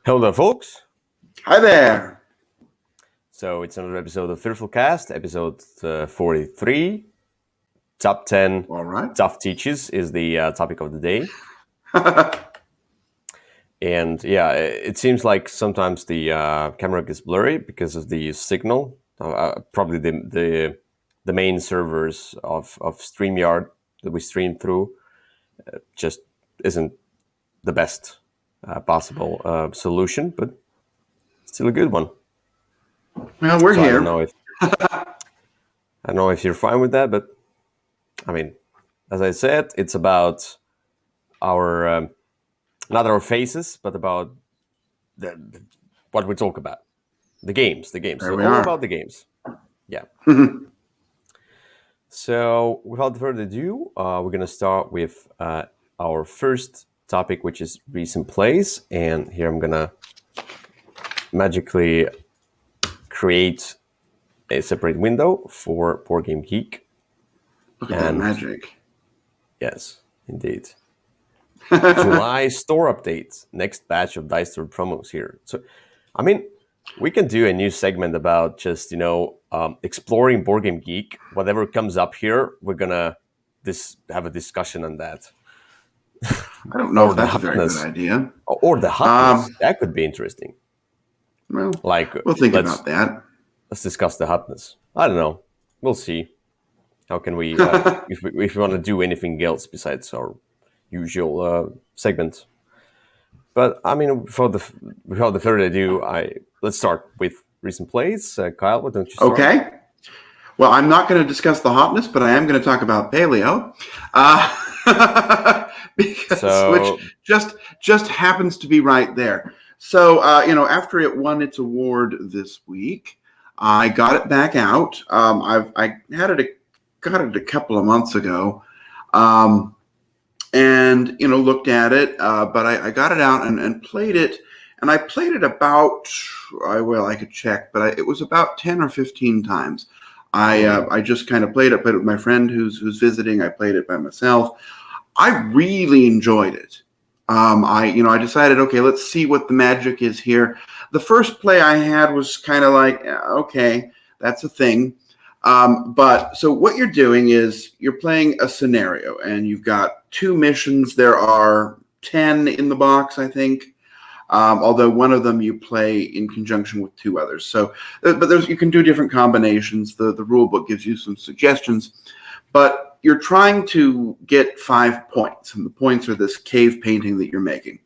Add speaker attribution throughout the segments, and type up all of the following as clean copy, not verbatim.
Speaker 1: Hello there, folks.
Speaker 2: Hi there.
Speaker 1: So it's another episode of Würfel Cast, episode 43. Top 10
Speaker 2: All right.
Speaker 1: tough teaches is the topic of the day. And yeah, it seems like sometimes the camera gets blurry because of the signal. Probably the main servers of StreamYard that we stream through just isn't the best possible solution, but still a good one.
Speaker 2: Well, we're
Speaker 1: So
Speaker 2: here.
Speaker 1: I don't know if you're fine with that, but I mean, as I said, it's about our not our faces, but about what we talk about, the games.
Speaker 2: There
Speaker 1: So
Speaker 2: we
Speaker 1: all
Speaker 2: are.
Speaker 1: about the games. Yeah. So without further ado, we're gonna start with our first topic, which is recent plays, and here I'm gonna magically create a separate window for Board Game Geek.
Speaker 2: Look at that magic.
Speaker 1: Yes, indeed. July store update. Next batch of Dice Store promos here. So, I mean, we can do a new segment about just, exploring Board Game Geek. Whatever comes up here, we're going to have a discussion on that.
Speaker 2: I don't know if that's a very good idea.
Speaker 1: Or the hotness. That could be interesting.
Speaker 2: Well, we'll think about that.
Speaker 1: Let's discuss the hotness. I don't know. We'll see. How can we, if we want to do anything else besides our usual segment? But I mean, without the further ado, let's start with recent plays. Kyle, why don't you start?
Speaker 2: Okay. Well, I'm not going to discuss the hotness, but I am going to talk about paleo, which just happens to be right there. So after it won its award this week, I got it back out. I got it a couple of months ago, and looked at it. But I got it out and played it, and I played it about I could check, but it was about 10 or 15 times. I just kind of played it with my friend who's visiting. I played it by myself. I really enjoyed it. I decided, okay, let's see what the magic is here. The first play I had was kind of like, okay, that's a thing. But so what you're doing is you're playing a scenario, and you've got 2 missions. There are 10 in the box, I think. Although one of them you play in conjunction with 2 others. So, but you can do different combinations. The rule book gives you some suggestions, but you're trying to get 5 points, and the points are this cave painting that you're making.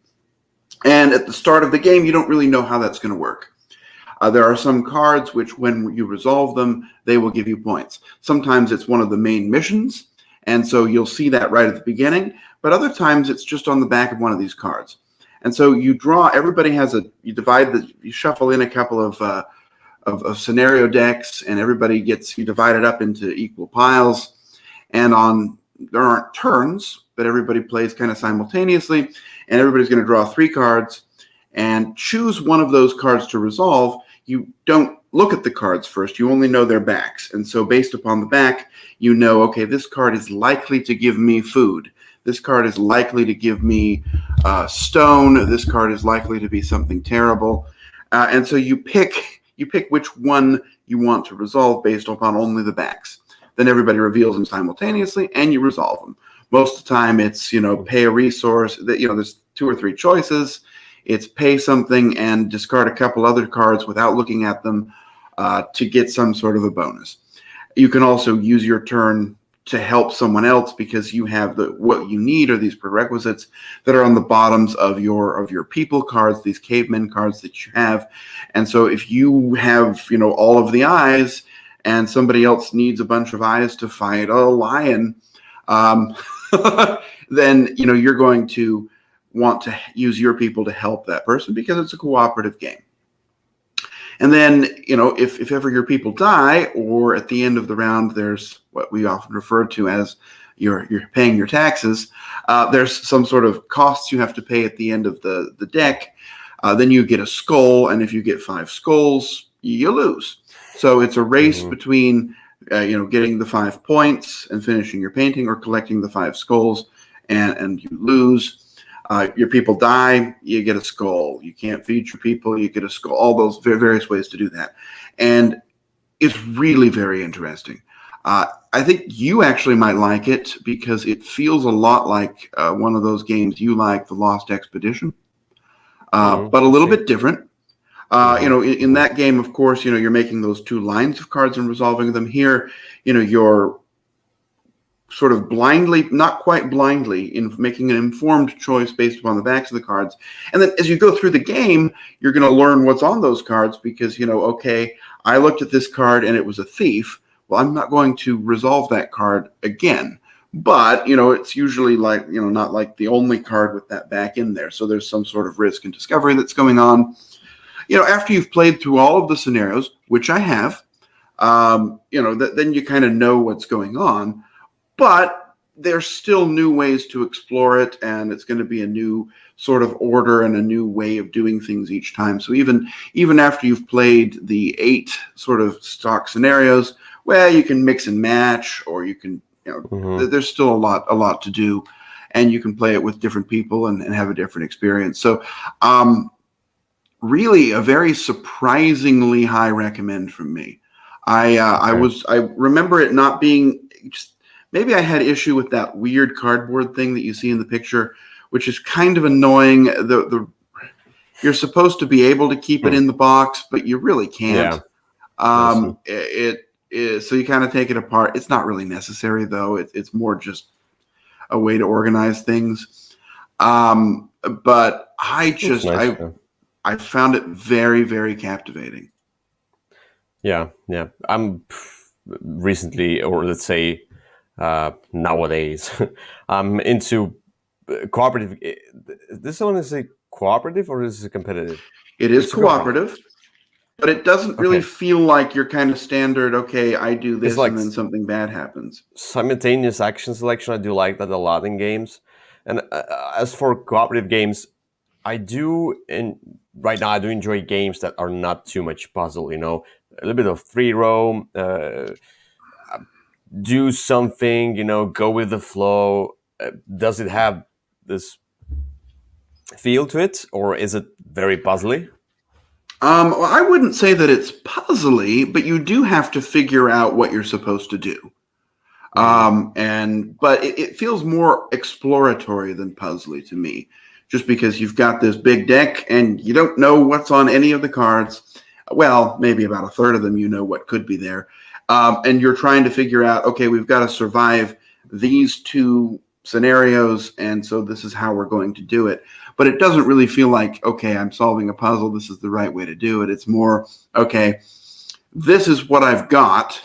Speaker 2: And at the start of the game, you don't really know how that's going to work. There are some cards which, when you resolve them, they will give you points. Sometimes it's one of the main missions, and so you'll see that right at the beginning. But other times it's just on the back of one of these cards. And so you draw. Everybody has you shuffle in a couple of scenario decks, and you divide it up into equal piles. And there aren't turns, but everybody plays kind of simultaneously, and everybody's going to draw 3 cards and choose one of those cards to resolve. You don't look at the cards first. You only know their backs. And so based upon the back, okay, this card is likely to give me food. This card is likely to give me stone. This card is likely to be something terrible. And so you pick which one you want to resolve based upon only the backs. Then everybody reveals them simultaneously, and you resolve them. Most of the time it's, pay a resource. There's 2 or 3 choices. It's pay something and discard a couple other cards without looking at them to get some sort of a bonus. You can also use your turn to help someone else because you have what you need are these prerequisites that are on the bottoms of your people cards, these cavemen cards that you have. And so if you have, all of the eyes and somebody else needs a bunch of eyes to fight a lion, then, you're going to want to use your people to help that person because it's a cooperative game. And then, if ever your people die, or at the end of the round, there's what we often refer to as you're paying your taxes. There's some sort of costs you have to pay at the end of the deck. Then you get a skull, and if you get 5 skulls, you lose. So it's a race between, getting the 5 points and finishing your painting, or collecting the 5 skulls and you lose. Your people die, you get a skull. You can't feed your people, you get a skull. All those various ways to do that. And it's really very interesting. I think you actually might like it because it feels a lot like one of those games you like, The Lost Expedition, but a little bit different. In that game, of course, you're making those two lines of cards and resolving them. Here, you're sort of blindly, not quite blindly, in making an informed choice based upon the backs of the cards. And then as you go through the game, you're going to learn what's on those cards because, okay, I looked at this card and it was a thief. Well, I'm not going to resolve that card again. But, it's usually like, not like the only card with that back in there. So there's some sort of risk and discovery that's going on. After you've played through all of the scenarios, which I have, then you kind of know what's going on. But there's still new ways to explore it, and it's going to be a new sort of order and a new way of doing things each time. So even after you've played the 8 sort of stock scenarios, well, you can mix and match, or you can, there's still a lot to do, and you can play it with different people and have a different experience. So, really, a very surprisingly high recommend from me. I remember it not being just. Maybe I had issue with that weird cardboard thing that you see in the picture, which is kind of annoying. You're supposed to be able to keep it in the box, but you really can't. Yeah. It is, so you kind of take it apart. It's not really necessary, though. It's more just a way to organize things. But I found it very, very captivating.
Speaker 1: Yeah. I'm recently, or let's say, nowadays, I'm into cooperative. This one is a cooperative or is it competitive?
Speaker 2: It is cooperative, but it doesn't really feel like your kind of standard, okay, I do this and then something bad happens.
Speaker 1: Simultaneous action selection, I do like that a lot in games. And as for cooperative games, right now I do enjoy games that are not too much puzzle, a little bit of free roam, do something, go with the flow. Does it have this feel to it, or is it very puzzly?
Speaker 2: Well, I wouldn't say that it's puzzly, but you do have to figure out what you're supposed to do. But it feels more exploratory than puzzly to me, just because you've got this big deck and you don't know what's on any of the cards. Well, maybe about a third of them, what could be there. And you're trying to figure out, okay, we've got to survive these 2 scenarios, and so this is how we're going to do it. But it doesn't really feel like, okay, I'm solving a puzzle, this is the right way to do it. It's more, okay, this is what I've got.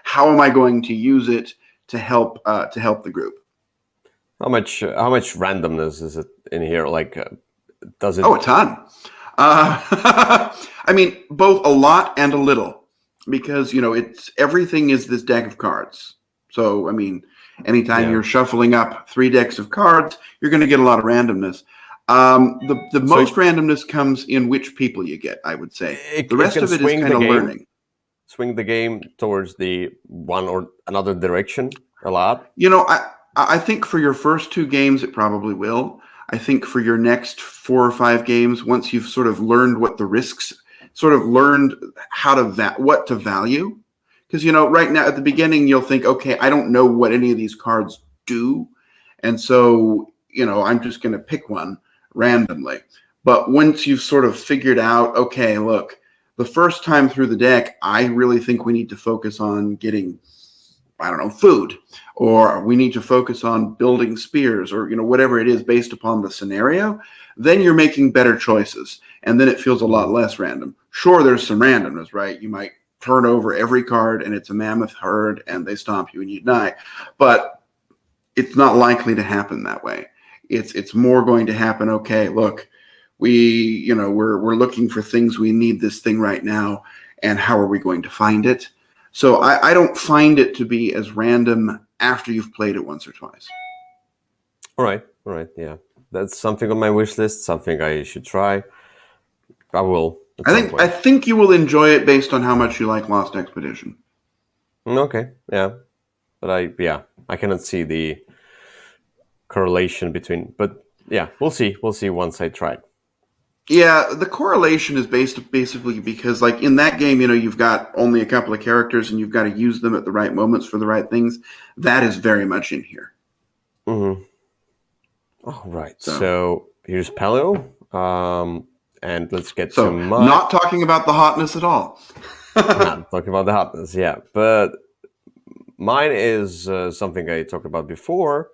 Speaker 2: How am I going to use it to help the group?
Speaker 1: How much randomness is it in here? Like, does it?
Speaker 2: Oh, a ton. I mean, both a lot and a little. Because, everything is this deck of cards. So, I mean, anytime you're shuffling up 3 decks of cards, you're going to get a lot of randomness. The most randomness comes in which people you get, I would say. The rest of it is kind of learning.
Speaker 1: Swing the game towards the one or another direction a lot.
Speaker 2: I think for your first 2 games, it probably will. I think for your next 4 or 5 games, once you've sort of learned what the risks sort of learned what to value. Because, right now at the beginning, you'll think, okay, I don't know what any of these cards do. And so, I'm just going to pick one randomly. But once you've sort of figured out, okay, look, the first time through the deck, I really think we need to focus on getting, I don't know, food, or we need to focus on building spears, or, whatever it is based upon the scenario, then you're making better choices. And then it feels a lot less random. Sure, there's some randomness, right? You might turn over every card and it's a mammoth herd and they stomp you and you die. But it's not likely to happen that way. It's more going to happen, okay, look, we're looking for things, we need this thing right now, and how are we going to find it? So I don't find it to be as random after you've played it once or twice.
Speaker 1: All right, yeah. That's something on my wish list, something I should try. I will.
Speaker 2: I think you will enjoy it based on how much you like Lost Expedition.
Speaker 1: Okay, yeah. But I cannot see the correlation between. But Yeah, we'll see. We'll see once I try it.
Speaker 2: Yeah, the correlation is basically because, like in that game, you've got only a couple of characters and you've got to use them at the right moments for the right things. That is very much in here.
Speaker 1: Mm-hmm. All right.
Speaker 2: So,
Speaker 1: So here's Paleo. And let's get to
Speaker 2: so
Speaker 1: my.
Speaker 2: not talking about the hotness at all.
Speaker 1: Not talking about the hotness, yeah. But mine is something I talked about before,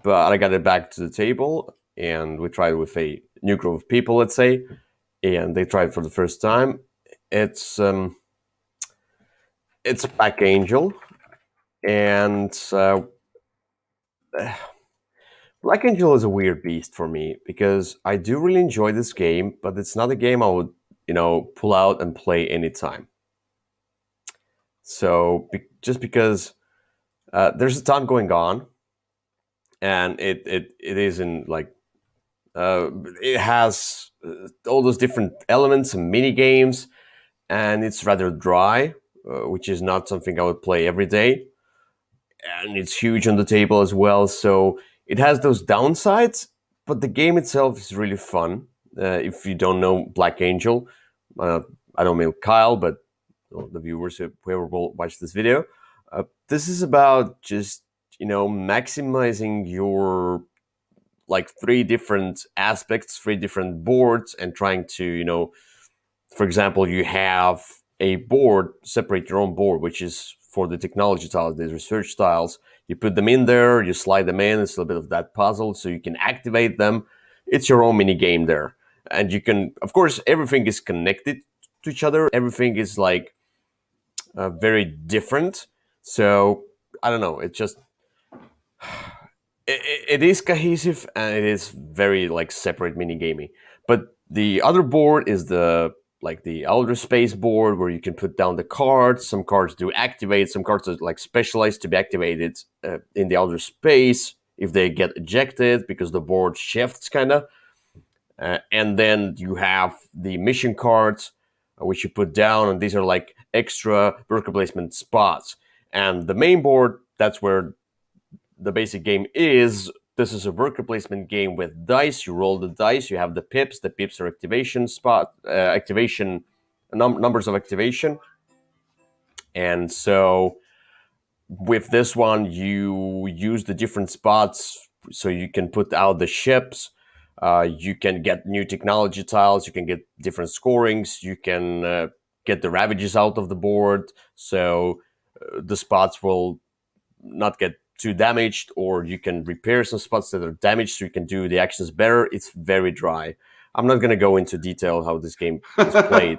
Speaker 1: but I got it back to the table and we tried with a new group of people, let's say, and they tried for the first time. It's it's Black Angel, and Black Angel is a weird beast for me because I do really enjoy this game, but it's not a game I would pull out and play anytime. So just because there's a ton going on, and it isn't like it has all those different elements and mini games, and it's rather dry, which is not something I would play every day. And it's huge on the table as well, so it has those downsides. But the game itself is really fun. If you don't know Black Angel, uh, I don't mean Kyle, but the viewers, whoever will watch this video, this is about just maximizing your like three different aspects, three different boards, and trying to for example, you have a board, separate your own board, which is for the technology tiles, the research tiles. You put them in there, you slide them in. It's a little bit of that puzzle, so you can activate them. It's your own mini game there, and you can, of course, everything is connected to each other. Everything is like very different. So I don't know. It just it is cohesive and it is very like separate mini gaming. But the other board is the outer space board where you can put down the cards. Some cards do activate. Some cards are like specialized to be activated in the outer space if they get ejected because the board shifts kind of. And then you have the mission cards, which you put down, and these are like extra worker placement spots. And the main board, that's where the basic game is. This is a worker placement game with dice. You roll the dice. You have the pips. The pips are activation spot, activation numbers of activation. And so with this one, you use the different spots so you can put out the ships. You can get new technology tiles. You can get different scorings. You can get the ravages out of the board. So the spots will not get too damaged, or you can repair some spots that are damaged so you can do the actions better. It's very dry. I'm not going to go into detail how this game is played,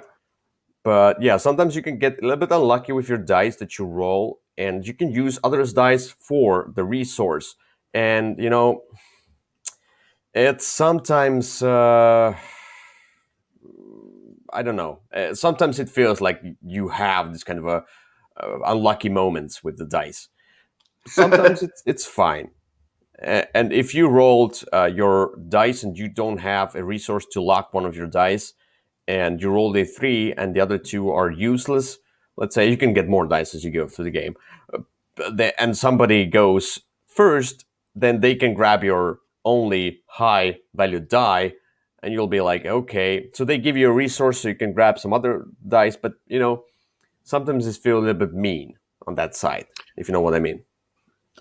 Speaker 1: but yeah, sometimes you can get a little bit unlucky with your dice that you roll, and you can use others' dice for the resource. And it's sometimes I don't know. Sometimes it feels like you have this kind of a unlucky moments with the dice. Sometimes it's fine. And if you rolled your dice and you don't have a resource to lock one of your dice, and you rolled a 3 and the other 2 are useless, let's say you can get more dice as you go through the game, and somebody goes first, then they can grab your only high value die, and you'll be like, okay. So they give you a resource so you can grab some other dice, but sometimes it feels a little bit mean on that side, if you know what I mean.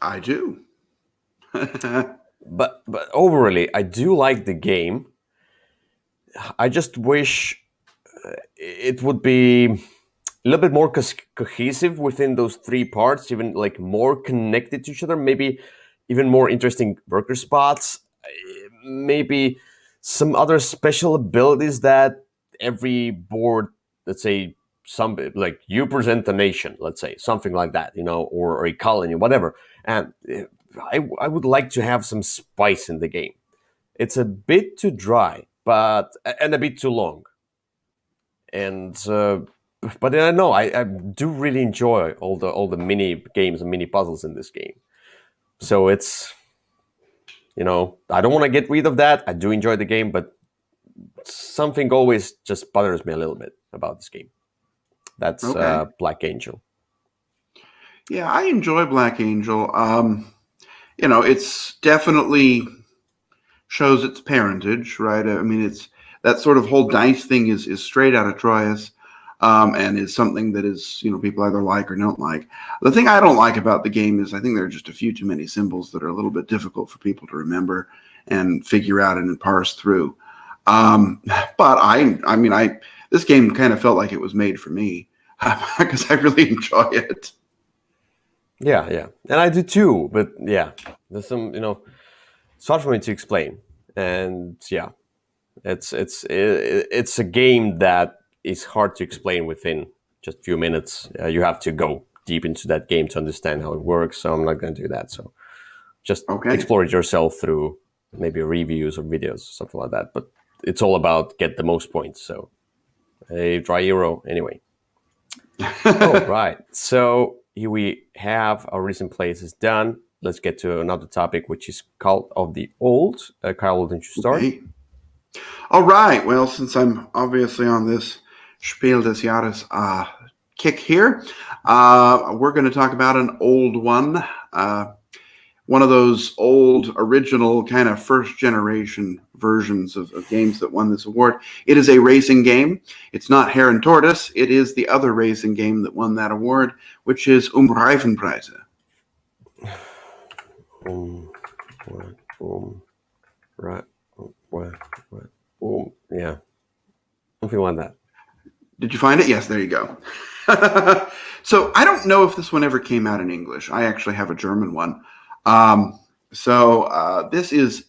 Speaker 2: I do.
Speaker 1: But overall, I do like the game. I just wish it would be a little bit more cohesive within those three parts, even like more connected to each other. Maybe even more interesting worker spots. Maybe some other special abilities that every board, let's say, some like you present a nation, let's say something like that, or a colony, whatever. And I would like to have some spice in the game. It's a bit too dry, and a bit too long. And but I know I do really enjoy all the mini games and mini puzzles in this game. So it's I don't want to get rid of that. I do enjoy the game, but something always just bothers me a little bit about this game. That's
Speaker 2: Okay.
Speaker 1: Black Angel.
Speaker 2: Yeah, I enjoy Black Angel. It's definitely shows its parentage, right? I mean, it's that sort of whole dice thing is straight out of Troyes, and is something that is, people either like or don't like. The thing I don't like about the game is I think there are just a few too many symbols that are a little bit difficult for people to remember and figure out and parse through. But this game kind of felt like it was made for me because I really enjoy it.
Speaker 1: Yeah, and I do too. But yeah, there's some, it's hard for me to explain. And yeah, it's a game that is hard to explain within just a few minutes. You have to go deep into that game to understand how it works. So I'm not going to do that. So just explore it yourself through maybe reviews or videos, something like that. But it's all about get the most points. So a dry euro anyway. Oh, right. So here we have our recent plays done. Let's get to another topic, which is Cult of the Old. Kyle, why don't you start?
Speaker 2: Okay. All right. Well, since I'm obviously on this Spiel des Jahres kick here, we're going to talk about an old one. One of those old, original, kind of first generation versions of games that won this award. It is a racing game. It's not Hare and Tortoise. It is the other racing game that won that award, which is Reifenpreise.
Speaker 1: Right. Yeah. Something like that.
Speaker 2: Did you find it? Yes, there you go. So I don't know if this one ever came out in English. I actually have a German one. This is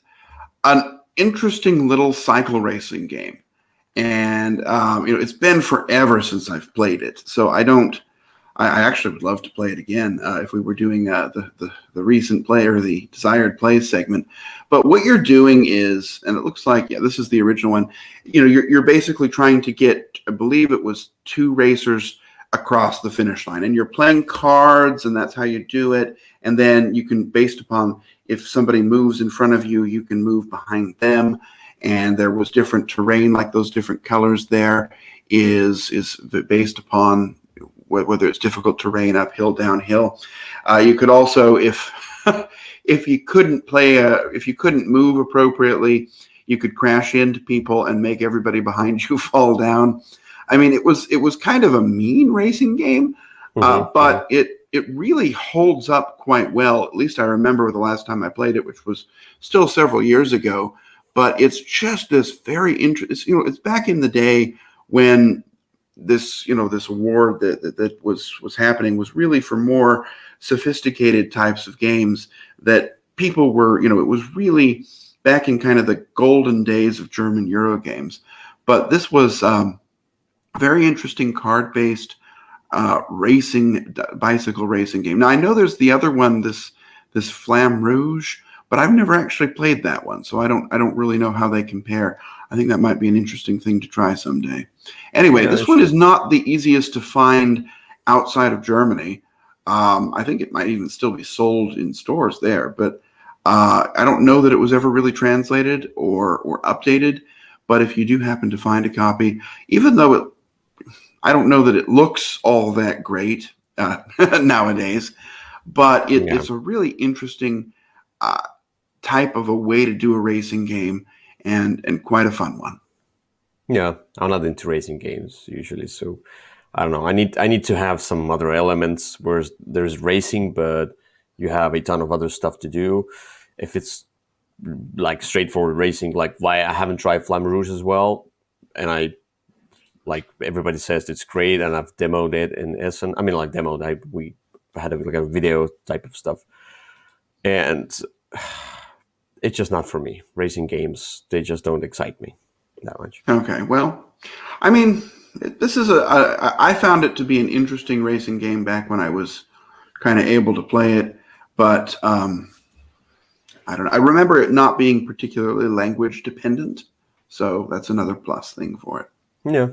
Speaker 2: an interesting little cycle racing game. And, it's been forever since I've played it. So I actually would love to play it again if we were doing the recent play or the desired play segment. But what you're doing is, and it looks like, this is the original one. You're basically trying to get, I believe it was 2 racers across the finish line, and you're playing cards, and that's how you do it. And then you can, based upon if somebody moves in front of you, you can move behind them. And there was different terrain, like those different colors there is based upon whether it's difficult terrain, uphill, downhill. You could also, if you couldn't if you couldn't move appropriately, you could crash into people and make everybody behind you fall down. I mean, it was kind of a mean racing game, but it really holds up quite well. At least I remember the last time I played it, which was still several years ago. But it's just this very interesting. It's back in the day when this award that was happening was really for more sophisticated types of games that people were. It was really back in kind of the golden days of German Euro games. But this was very interesting card-based bicycle racing game. Now I know there's the other one, this Flamme Rouge, but I've never actually played that one, so I don't really know how they compare. I think that might be an interesting thing to try someday. Anyway, this one is not the easiest to find outside of Germany. I think it might even still be sold in stores there, but I don't know that it was ever really translated or updated. But if you do happen to find a copy, even though I don't know that it looks all that great nowadays, but it's a really interesting type of a way to do a racing game, and quite a fun one.
Speaker 1: Yeah, I'm not into racing games usually, so I don't know. I need to have some other elements where there's racing, but you have a ton of other stuff to do. If it's like straightforward racing, like why I haven't tried Flamme Rouge as well, and I like everybody says it's great, and I've demoed it in Essen. I mean, like demoed. We had a video type of stuff, and it's just not for me. Racing games, they just don't excite me that much.
Speaker 2: Okay, well, I mean, this is I found it to be an interesting racing game back when I was kind of able to play it, but I don't know. I remember it not being particularly language dependent, so that's another plus thing for it.
Speaker 1: Yeah.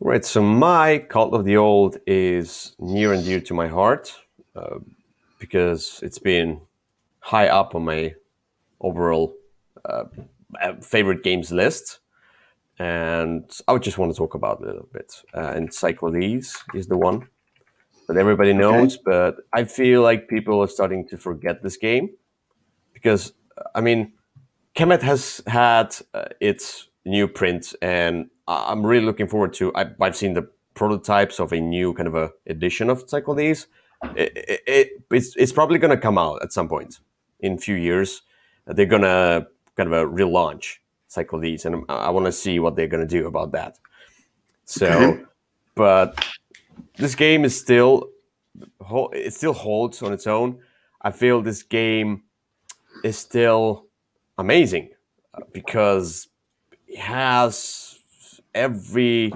Speaker 1: Right, so my Cult of the Old is near and dear to my heart because it's been high up on my overall favorite games list. And I would just want to talk about it a little bit. Encyclopedies is the one that everybody knows, but I feel like people are starting to forget this game because, I mean, Kemet has had its new print, and I'm really looking forward to. I've seen the prototypes of a new kind of a edition of Cycle Days. It's probably going to come out at some point in a few years. They're going to kind of a relaunch Cycle Days, and I want to see what they're going to do about that.
Speaker 2: Okay.
Speaker 1: So, but this game is still it still holds on its own. I feel this game is still amazing because it has every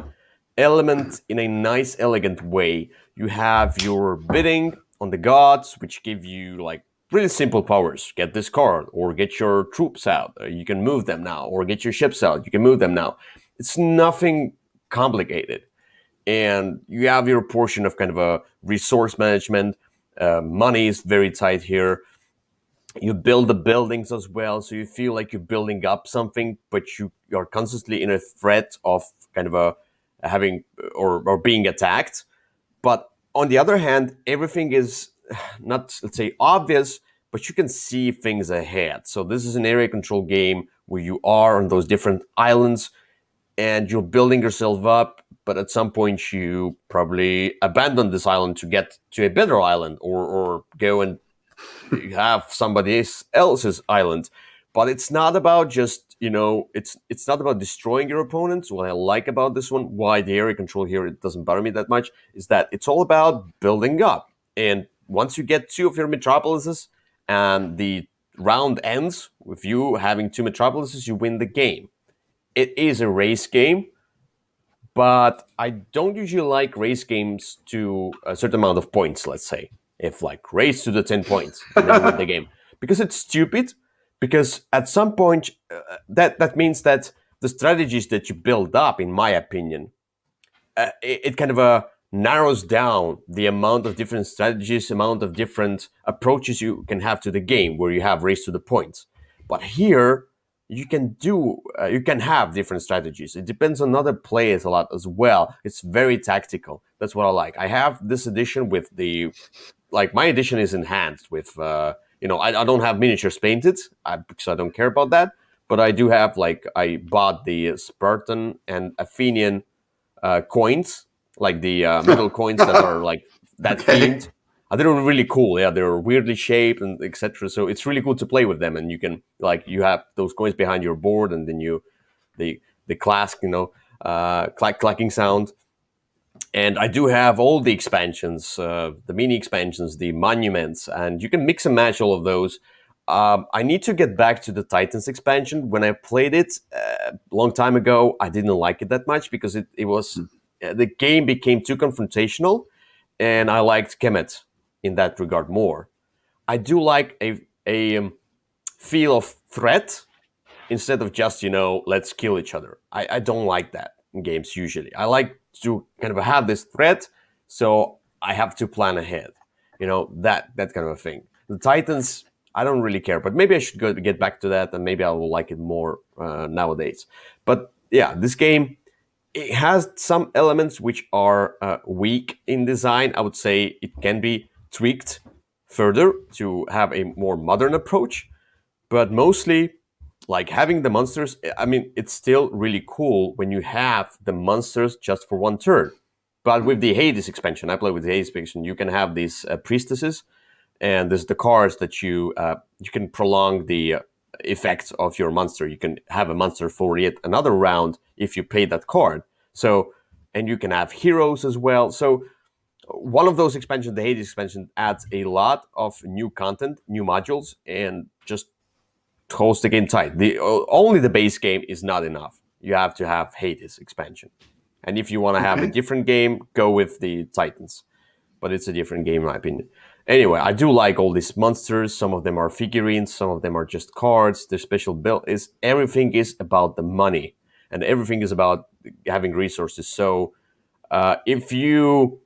Speaker 1: element in a nice, elegant way. You have your bidding on the gods, which give you like really simple powers. Get this card, or get your troops out. You can move them now, or get your ships out. You can move them now. It's nothing complicated. And you have your portion of kind of a resource management. Money is very tight here. You build the buildings as well, so you feel like you're building up something, but you're constantly in a threat of kind of a having or being attacked. But on the other hand, everything is not, let's say, obvious, but you can see things ahead. So this is an area control game where you are on those different islands and you're building yourself up, but at some point you probably abandon this island to get to a better island, or go and have somebody else's island. But it's not about just, it's not about destroying your opponents. What I like about this one, why the area control here, it doesn't bother me that much, is that it's all about building up. And once you get two of your metropolises and the round ends with you having two metropolises, you win the game. It is a race game, but I don't usually like race games to a certain amount of points, let's say. If like race to the 10 points and then you win the game. Because it's stupid, because at some point, that means that the strategies that you build up, in my opinion, it kind of narrows down the amount of different strategies, amount of different approaches you can have to the game where you have race to the points. But here, you can have different strategies. It depends on other players a lot as well. It's very tactical. That's what I like. I have this edition with my edition is enhanced with I don't have miniatures painted because I don't care about that, but I do have, I bought the Spartan and Athenian coins, like the middle coins that are like that
Speaker 2: Okay.
Speaker 1: themed. They're really cool. Yeah, they're weirdly shaped and etc. So it's really cool to play with them, and you can you have those coins behind your board, and then the clask, clacking sound. And I do have all the expansions, the mini expansions, the monuments, and you can mix and match all of those. I need to get back to the Titans expansion. When I played it a long time ago, I didn't like it that much because it was the game became too confrontational, and I liked Kemet in that regard more. I do like a feel of threat instead of just let's kill each other. I don't like that in games usually. I like to kind of have this threat, so I have to plan ahead. That kind of a thing. The Titans, I don't really care, but maybe I should get back to that, and maybe I will like it more nowadays. But yeah, this game, it has some elements which are weak in design. I would say it can be tweaked further to have a more modern approach, but mostly like having the monsters, I mean, it's still really cool when you have the monsters just for one turn. But with the Hades expansion, I play with the Hades expansion, you can have these priestesses, and there's the cards that you can prolong the effects of your monster. You can have a monster for yet another round if you pay that card. So, and you can have heroes as well. So one of those expansions, the Hades expansion, adds a lot of new content, new modules, and just holds the game tight. Only the base game is not enough. You have to have Hades expansion. And if you want to have a
Speaker 2: Okay.
Speaker 1: different game, go with the Titans. But it's a different game, in my opinion. Anyway, I do like all these monsters. Some of them are figurines, some of them are just cards. Their special build is everything is about the money, and everything is about having resources. So if you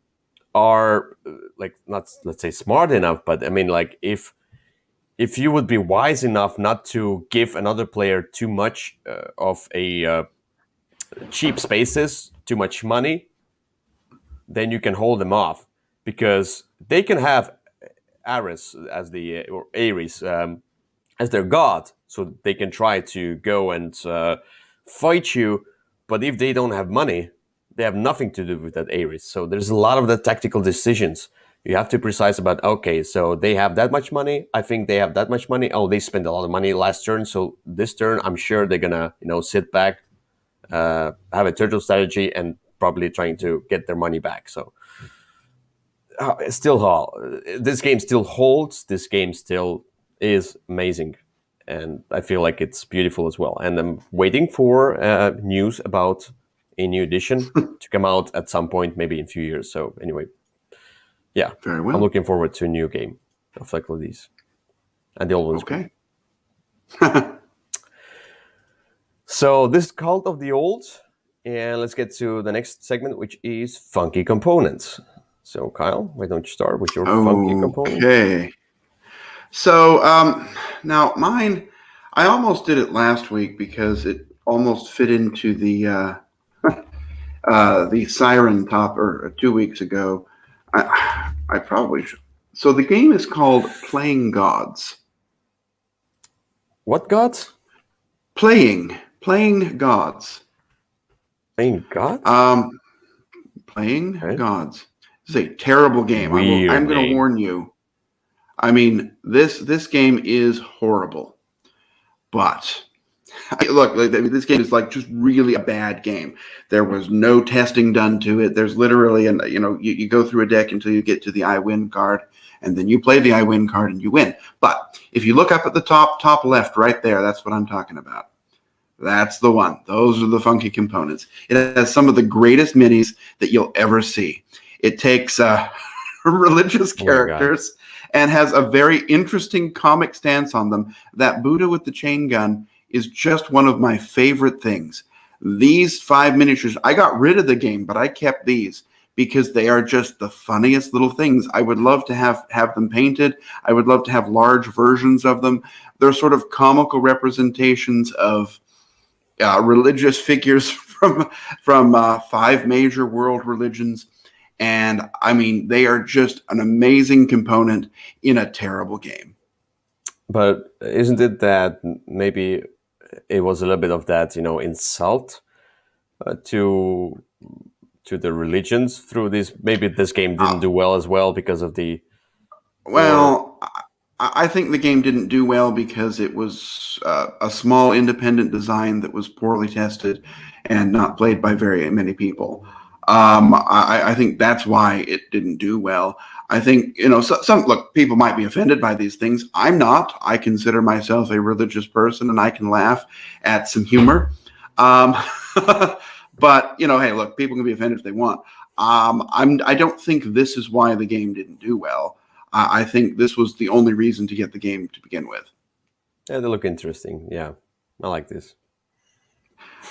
Speaker 1: are not, let's say, smart enough, but I mean, if you would be wise enough not to give another player too much of a cheap spaces, too much money, then you can hold them off, because they can have Ares as the or Ares as their god. so they can try to go and fight you. But if they don't have money, they have nothing to do with that Ares. So there's a lot of the tactical decisions you have to precise about. Okay, so they have that much money. I think they have that much money. Oh, they spent a lot of money last turn, so this turn I'm sure they're gonna sit back, have a turtle strategy, and probably trying to get their money back. So this game still holds. This game still is amazing, and I feel like it's beautiful as well. And I'm waiting for news about a new edition to come out at some point, maybe in a few years. So anyway, yeah,
Speaker 2: Very well.
Speaker 1: I'm looking forward to a new game of like these, and the old one's
Speaker 2: Okay.
Speaker 1: So this is Cult of the Old, and let's get to the next segment, which is funky components. So Kyle, why don't you start with your funky component?
Speaker 2: Okay. So now mine, I almost did it last week because it almost fit into the Siren top or 2 weeks ago. I probably should. So the game is called Playing Gods.
Speaker 1: What gods?
Speaker 2: Playing Gods.
Speaker 1: Playing gods?
Speaker 2: Playing
Speaker 1: Okay.
Speaker 2: Gods. This is a terrible game.
Speaker 1: Weird
Speaker 2: I'm going to
Speaker 1: name.
Speaker 2: warn you. I mean, this game is horrible. But look, this game is like just really a bad game. There was no testing done to it. There's literally, you go through a deck until you get to the I win card, and then you play the I win card and you win. But if you look up at the top left right there, that's what I'm talking about. That's the one. Those are the funky components. It has some of the greatest minis that you'll ever see. It takes religious characters and has a very interesting comic stance on them. That Buddha with the chain gun is just one of my favorite things. These 5 miniatures, I got rid of the game, but I kept these because they are just the funniest little things. I would love to have them painted. I would love to have large versions of them. They're sort of comical representations of religious figures from 5 major world religions. And I mean, they are just an amazing component in a terrible game.
Speaker 1: But isn't it that maybe it was a little bit of that, insult to the religions through this? Maybe this game didn't do well as well because of the.
Speaker 2: Well, I think the game didn't do well because it was a small independent design that was poorly tested and not played by very many people. I think that's why it didn't do well. I think, some people might be offended by these things. I'm not. I consider myself a religious person and I can laugh at some humor. But, hey, look, people can be offended if they want. I don't think this is why the game didn't do well. I think this was the only reason to get the game to begin with.
Speaker 1: Yeah, they look interesting. Yeah, I like this.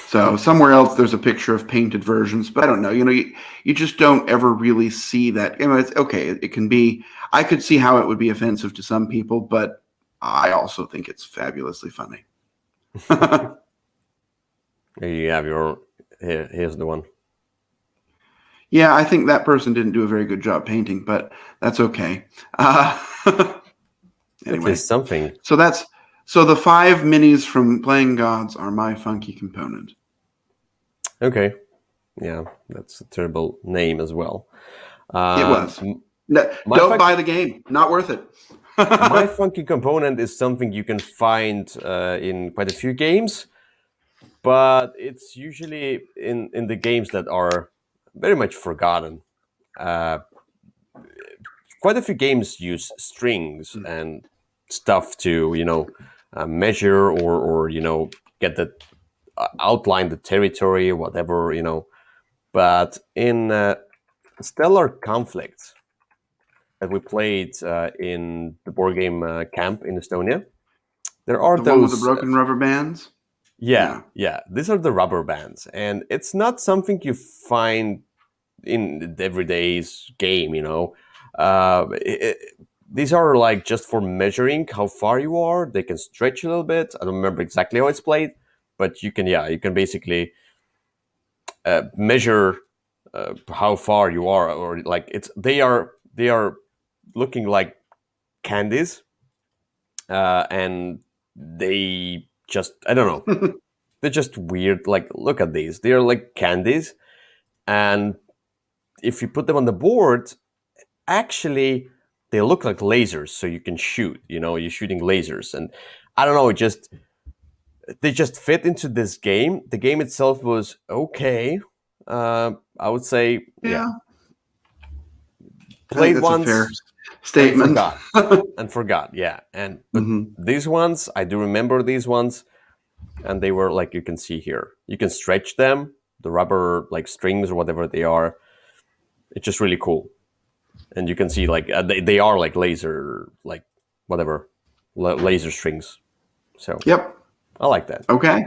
Speaker 2: So somewhere else, there's a picture of painted versions, but I don't know. You just don't ever really see that. It's okay. It can be. I could see how it would be offensive to some people, but I also think it's fabulously funny.
Speaker 1: You have your. Here's the one.
Speaker 2: Yeah, I think that person didn't do a very good job painting, but that's okay. Anyway,
Speaker 1: something.
Speaker 2: So the 5 minis from Playing Gods are my funky component.
Speaker 1: Okay. Yeah, that's a terrible name as well.
Speaker 2: It was. Don't buy the game. Not worth it.
Speaker 1: My funky component is something you can find in quite a few games, but it's usually in the games that are very much forgotten. Quite a few games use strings and stuff to measure or get the outline the territory, whatever, but in Stellar Conflict that we played in the board game camp in Estonia, there are
Speaker 2: the
Speaker 1: those
Speaker 2: one with the broken rubber bands.
Speaker 1: Yeah, these are the rubber bands, and it's not something you find in the everyday's game. These are like just for measuring how far you are. They can stretch a little bit. I don't remember exactly how it's played, but you can basically measure how far you are, or like they are looking like candies, and they just, I don't know, they're just weird. Like, look at these. They're like candies. And if you put them on the board, actually, they look like lasers. So you can shoot, you're shooting lasers. And I don't know, they just fit into this game. The game itself was okay. I would say, yeah.
Speaker 2: I think
Speaker 1: Played
Speaker 2: that's a
Speaker 1: once,
Speaker 2: fair statement.
Speaker 1: and forgot, yeah. But these ones, I do remember these ones, and they were like you can see here. You can stretch them, the rubber like strings or whatever they are. It's just really cool, and you can see like they are like laser, like whatever, laser strings. So
Speaker 2: Yep.
Speaker 1: I like that.
Speaker 2: Okay.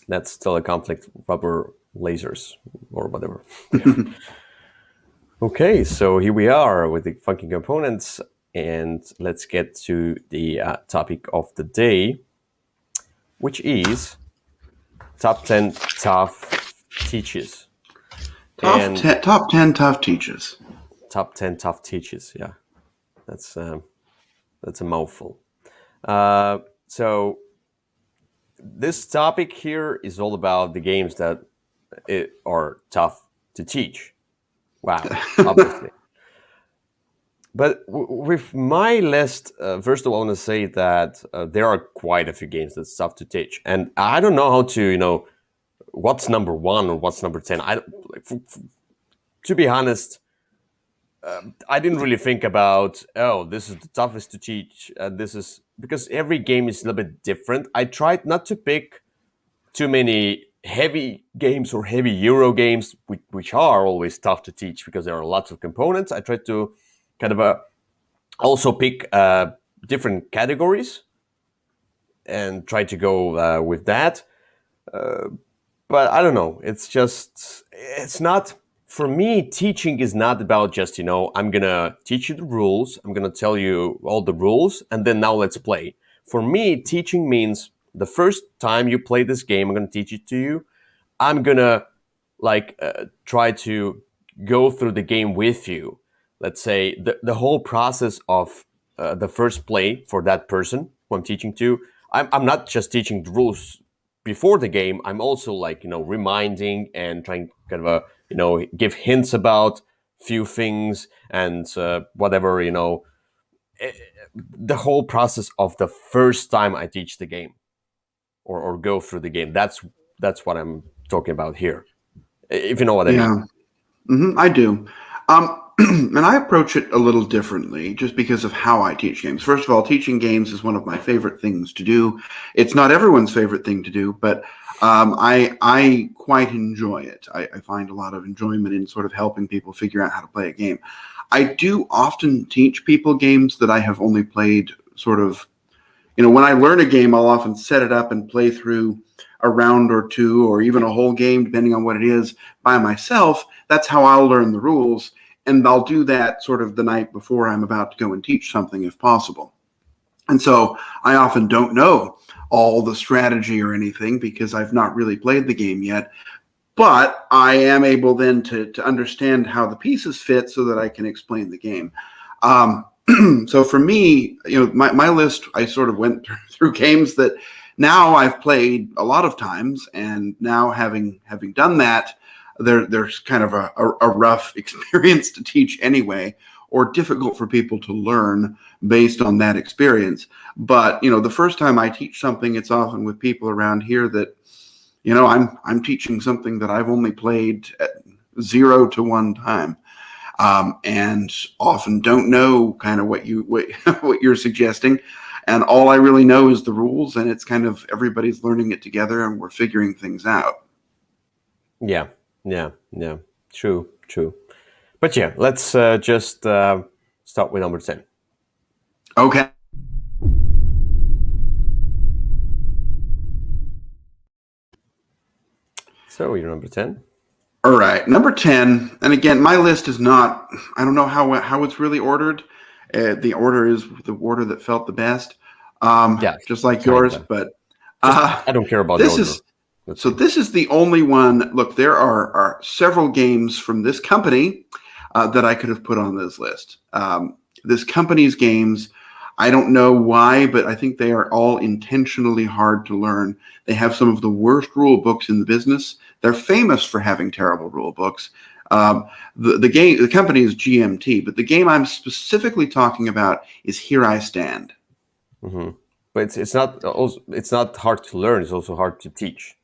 Speaker 1: That's still a conflict rubber lasers or whatever. Yeah. Okay, so here we are with the funky components, and let's get to the topic of the day, which is top 10 tough teaches.
Speaker 2: Top 10 tough teaches.
Speaker 1: Top 10 tough teaches, yeah. That's a mouthful. So this topic here is all about the games that are tough to teach. Wow, obviously. But with my list, first of all, I want to say that there are quite a few games that's tough to teach. And I don't know how to, what's number 1 or what's number 10. To be honest, I didn't really think about, this is the toughest to teach. This is because every game is a little bit different. I tried not to pick too many heavy games or heavy Euro games, which are always tough to teach because there are lots of components. I tried to kind of also pick different categories and try to go with that. But I don't know. It's not, for me, teaching is not about just, I'm going to teach you the rules. I'm going to tell you all the rules, and then now let's play. For me, teaching means the first time you play this game, I'm going to teach it to you. I'm going to try to go through the game with you. Let's say the whole process of the first play for that person who I'm teaching to. I'm not just teaching the rules before the game. I'm also reminding and trying kind of give hints about few things and whatever, the whole process of the first time I teach the game or go through the game. That's what I'm talking about here. If you know what I mean.
Speaker 2: I do. And I approach it a little differently just because of how I teach games. First of all, teaching games is one of my favorite things to do. It's not everyone's favorite thing to do, but I quite enjoy it. I find a lot of enjoyment in sort of helping people figure out how to play a game. I do often teach people games that I have only played sort of, when I learn a game, I'll often set it up and play through a round or two or even a whole game, depending on what it is, by myself. That's how I'll learn the rules. And I'll do that sort of the night before I'm about to go and teach something if possible. And so I often don't know all the strategy or anything because I've not really played the game yet. But I am able then to understand how the pieces fit so that I can explain the game. So for me, my list, I sort of went through games that now I've played a lot of times. And now having done that, there's kind of a rough experience to teach anyway, or difficult for people to learn based on that experience. But, the first time I teach something, it's often with people around here that, I'm teaching something that I've only played at 0 to 1 time. And often don't know kind of what you're suggesting. And all I really know is the rules, and it's kind of everybody's learning it together and we're figuring things out.
Speaker 1: Yeah. True. But yeah, let's just start with number 10.
Speaker 2: Okay.
Speaker 1: So you're number 10.
Speaker 2: All right, number 10. And again, my list is not, I don't know how it's really ordered. The order is the order that felt the best. Just like yours, but
Speaker 1: I don't care about the order.
Speaker 2: This is the only one. Look, there are several games from this company that I could have put on this list. This company's games, I don't know why, but I think they are all intentionally hard to learn. They have some of the worst rule books in the business. They're famous for having terrible rule books. The company is GMT, but the game I'm specifically talking about is Here I Stand.
Speaker 1: Mm-hmm. But it's not hard to learn. It's also hard to teach.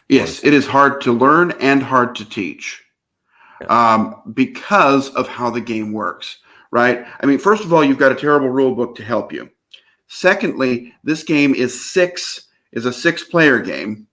Speaker 2: Yes, it is hard to learn and hard to teach. Because of how the game works, right? I mean, first of all, you've got a terrible rule book to help you. Secondly, this game is a six-player game,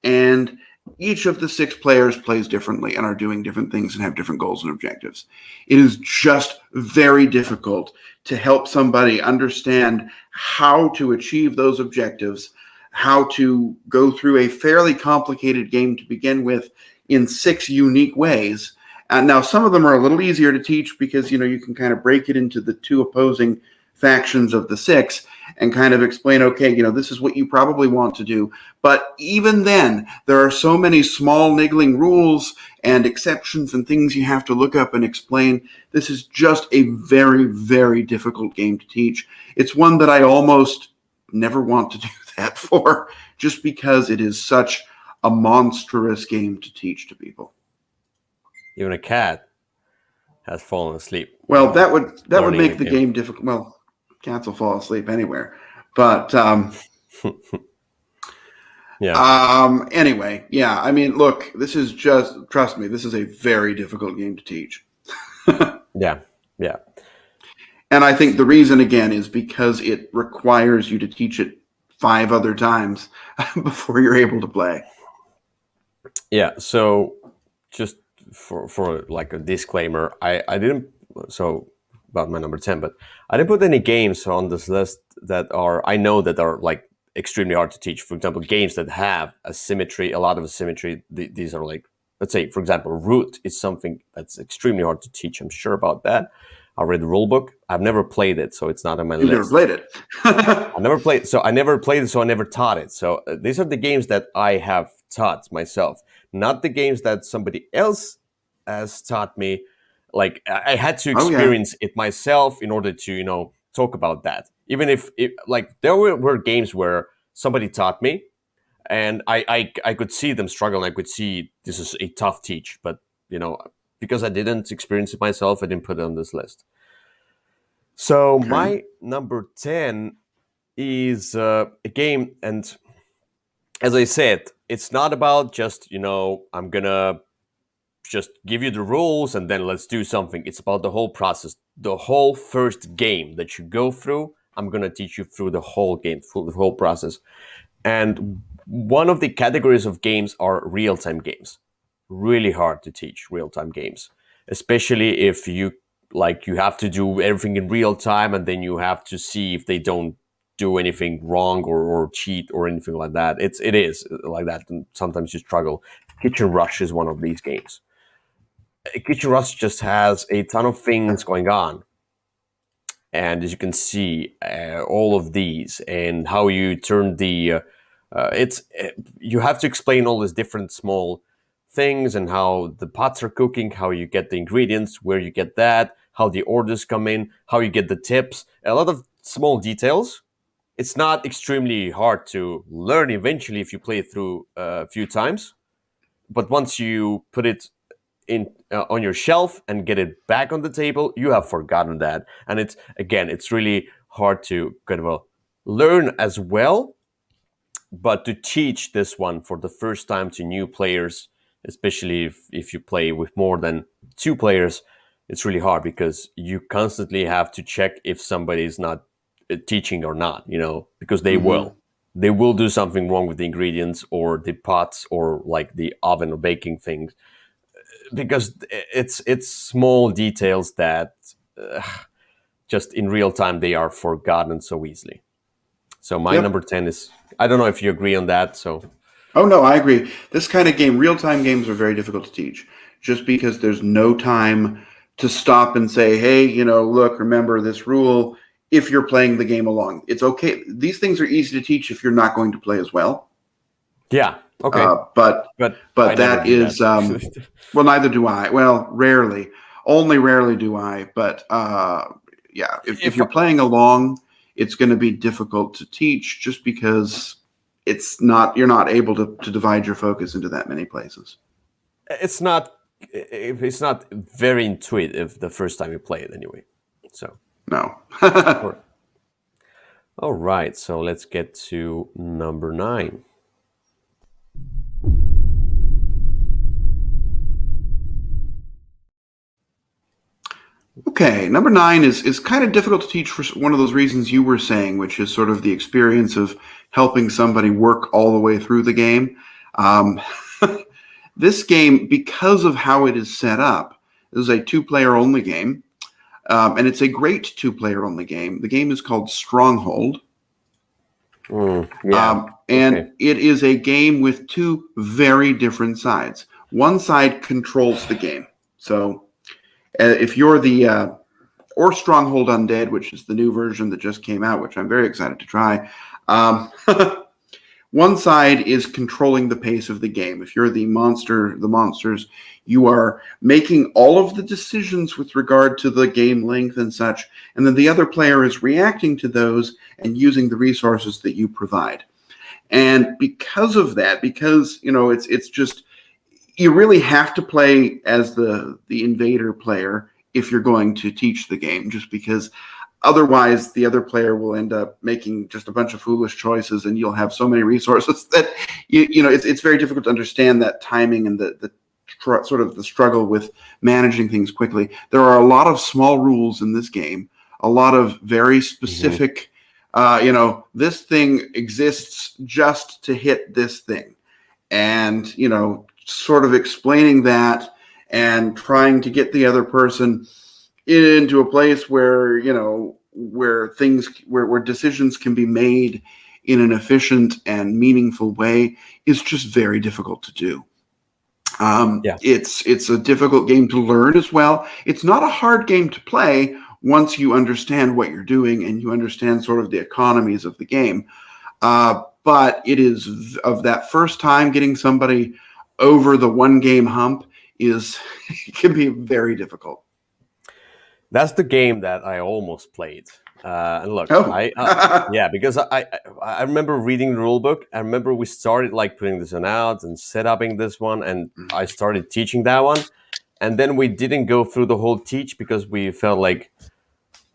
Speaker 2: and each of the six players plays differently and are doing different things and have different goals and objectives. It is just very difficult to help somebody understand how to achieve those objectives, how to go through a fairly complicated game to begin with in six unique ways. And now some of them are a little easier to teach because, you can kind of break it into the two opposing factions of the six and kind of explain, okay, this is what you probably want to do. But even then, there are so many small niggling rules and exceptions and things you have to look up and explain. This is just a very, very difficult game to teach. It's one that I almost never want to do that for, just because it is such a monstrous game to teach to people.
Speaker 1: Even a cat has fallen asleep.
Speaker 2: Well, that would make the game difficult. Well, cats will fall asleep anywhere, but
Speaker 1: yeah.
Speaker 2: Anyway, yeah. I mean, look, trust me, this is a very difficult game to teach.
Speaker 1: Yeah.
Speaker 2: And I think the reason, again, is because it requires you to teach it 5 other times before you're able to play.
Speaker 1: Yeah. So just for like a disclaimer, I didn't, so about my number 10, but I didn't put any games on this list that I know that are like extremely hard to teach. For example, games that have a lot of asymmetry. These are like, let's say, for example, Root is something that's extremely hard to teach. I'm sure about that. I read the rule book. I've never played it, so it's not on my list.
Speaker 2: You've never played it.
Speaker 1: I never played it, so I never taught it. So these are the games that I have taught myself, not the games that somebody else has taught me. Like I had to experience it myself in order to, talk about that. Even if like there were games where somebody taught me and I could see them struggle and I could see this is a tough teach, but because I didn't experience it myself, I didn't put it on this list. So my number 10 is a game, and as I said, it's not about just, I'm gonna just give you the rules and then let's do something. It's about the whole process. The whole first game that you go through, I'm gonna teach you through the whole game, through the whole process. And one of the categories of games are real-time games. Really hard to teach real-time games, especially if you have to do everything in real time and then you have to see if they don't do anything wrong or cheat or anything like that. It is like that, and sometimes you struggle. Kitchen Rush is one of these games. Kitchen Rush just has a ton of things going on, and as you can see, all of these and how you turn the you have to explain all these different small things and how the pots are cooking, how you get the ingredients, where you get that, how the orders come in, how you get the tips, a lot of small details. It's not extremely hard to learn eventually if you play it through a few times, but once you put it in on your shelf and get it back on the table, you have forgotten that. And it's really hard to kind of learn as well, but to teach this one for the first time to new players, especially if you play with more than 2 players, it's really hard because you constantly have to check if somebody is not teaching or not, because they will do something wrong with the ingredients or the pots or like the oven or baking things, because it's small details that just in real time they are forgotten so easily. So my number 10 is, I don't know if you agree on that. So
Speaker 2: Oh, no, I agree. This kind of game, real-time games are very difficult to teach just because there's no time to stop and say, hey, look, remember this rule if you're playing the game along. It's okay. These things are easy to teach if you're not going to play as well.
Speaker 1: Yeah. Okay.
Speaker 2: But that is, well, neither do I. Well, rarely. Only rarely do I. But yeah, if
Speaker 1: If
Speaker 2: you're playing along, it's going to be difficult to teach just because you're not able to divide your focus into that many places.
Speaker 1: it's not very intuitive the first time you play it anyway. So,
Speaker 2: No.
Speaker 1: all right. All right, so let's get to number 9.
Speaker 2: Okay, number 9 is kind of difficult to teach for one of those reasons you were saying, which is sort of the experience of helping somebody work all the way through the game. Um, this game, because of how it is set up, is a 2-player only game, and it's a great 2-player only game. The game is called Stronghold.
Speaker 1: Yeah.
Speaker 2: And
Speaker 1: Okay.
Speaker 2: it is a game with 2 very different sides. One side controls the game. So if you're or Stronghold Undead, which is the new version that just came out, which I'm very excited to try. One side is controlling the pace of the game. If you're the monsters, you are making all of the decisions with regard to the game length and such, and then the other player is reacting to those and using the resources that you provide. And because of that, because it's just you really have to play as the invader player if you're going to teach the game, just because otherwise the other player will end up making just a bunch of foolish choices and you'll have so many resources that it's very difficult to understand that timing and the sort of the struggle with managing things quickly. There are a lot of small rules in this game, a lot of very specific this thing exists just to hit this thing, and sort of explaining that and trying to get the other person into a place where where decisions can be made in an efficient and meaningful way is just very difficult to do.
Speaker 1: Yeah.
Speaker 2: It's a difficult game to learn as well. It's not a hard game to play once you understand what you're doing and you understand sort of the economies of the game. But it is of that first time getting somebody over the one game hump it can be very difficult.
Speaker 1: That's the game that I almost played. And look,
Speaker 2: Oh,
Speaker 1: yeah, because I remember reading the rule book. I remember we started like putting this one out and setting this one, and I started teaching that one. And then we didn't go through the whole teach because we felt like,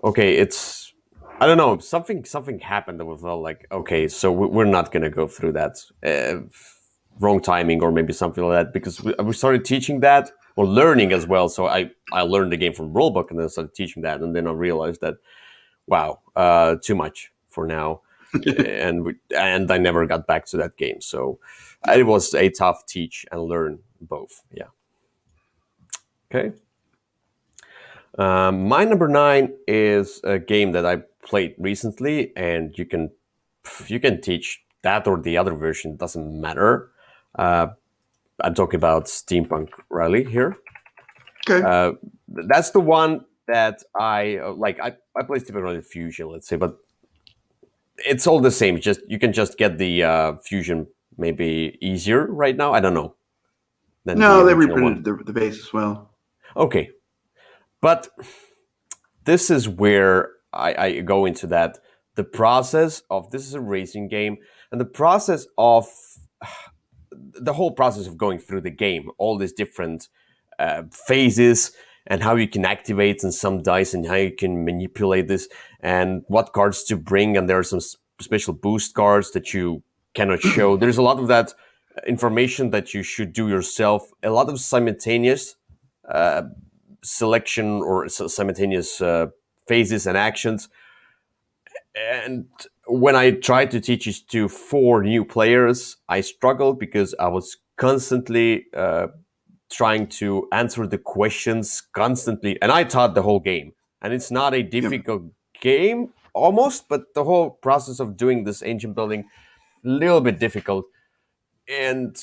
Speaker 1: okay, I don't know, something happened that we felt like, okay, so we're not gonna go through that. Wrong timing or maybe something like that, because we started teaching that or learning as well. So I learned the game from rulebook and then started teaching that, and then I realized that wow, too much for now, and I never got back to that game. So it was a tough teach and learn both. Yeah. Okay. My number 9 is a game that I played recently, and you can teach that or the other version, doesn't matter. I'm talking about Steampunk Rally here.
Speaker 2: okay.
Speaker 1: That's the one that I like. I play Steampunk Rally Fusion, let's say, but it's all the same. Just you can just get the Fusion maybe easier right now. I don't know than the
Speaker 2: No, they
Speaker 1: original one.
Speaker 2: reprinted the base as well.
Speaker 1: Okay, but this is where I go into that. The process of this is a racing game, and the process of the whole process of going through the game, all these different phases, and how you can activate and some dice, and how you can manipulate this, and what cards to bring. And there are some special boost cards that you cannot show. There's a lot of that information that you should do yourself. A lot of simultaneous selection or simultaneous phases and actions. And when I tried to teach it to 4 new players, I struggled because I was constantly trying to answer the questions constantly. And I taught the whole game. And it's not a difficult game almost, but the whole process of doing this engine building, a little bit difficult. And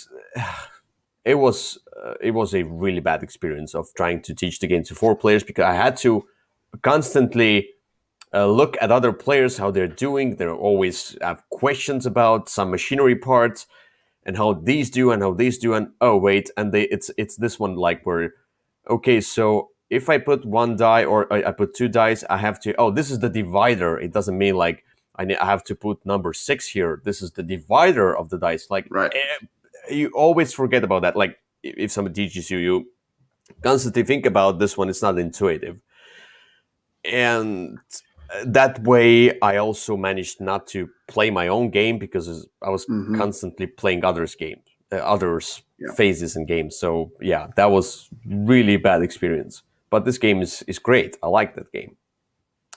Speaker 1: it was a really bad experience of trying to teach the game to 4 players, because I had to constantly look at other players, how they're doing. They always have questions about some machinery parts and how these do and how these do. And oh wait, and it's this one like where, okay, so if I put one die or I put two dice, I have to. Oh, this is the divider. It doesn't mean like I have to put number 6 here. This is the divider of the dice. Like
Speaker 2: Right.
Speaker 1: you always forget about that. Like if somebody teaches you, you constantly think about this one. It's not intuitive, and that way I also managed not to play my own game because I was constantly playing others' games, others' phases in games. So yeah, that was really bad experience. But this game is great. I like that game.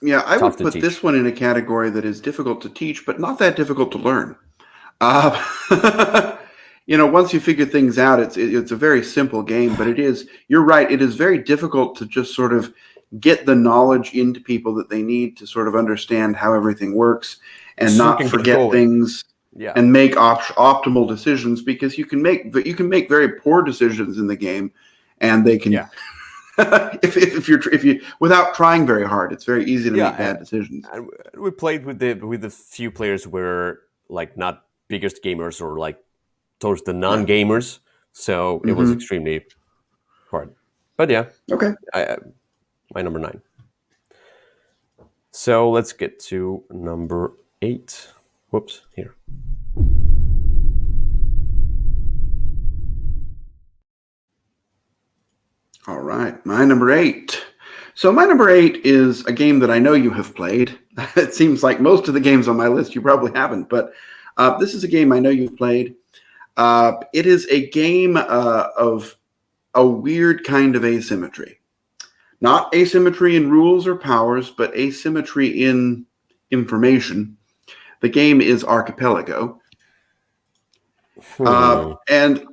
Speaker 2: Yeah, I
Speaker 1: Tough
Speaker 2: would
Speaker 1: to
Speaker 2: put
Speaker 1: teach.
Speaker 2: this one in a category that is difficult to teach, but not that difficult to learn. Uh, once you figure things out, it's a very simple game, but it is, you're right, it is very difficult to just sort of get the knowledge into people that they need to sort of understand how everything works and
Speaker 1: So you
Speaker 2: not
Speaker 1: can get
Speaker 2: forget
Speaker 1: going.
Speaker 2: things
Speaker 1: Yeah.
Speaker 2: and make optimal decisions, because you can make very poor decisions in the game, and they can if you without trying very hard, it's very easy to make bad decisions.
Speaker 1: And we played with the few players who were like not biggest gamers or like towards the non-gamers, so it was extremely hard. But yeah,
Speaker 2: Okay.
Speaker 1: my number 9. So let's get to number 8. Whoops, here.
Speaker 2: All right, my number 8. So my number 8 is a game that I know you have played. It seems like most of the games on my list you probably haven't, but this is a game I know you've played. It is a game of a weird kind of asymmetry. Not asymmetry in rules or powers, but asymmetry in information. The game is Archipelago. And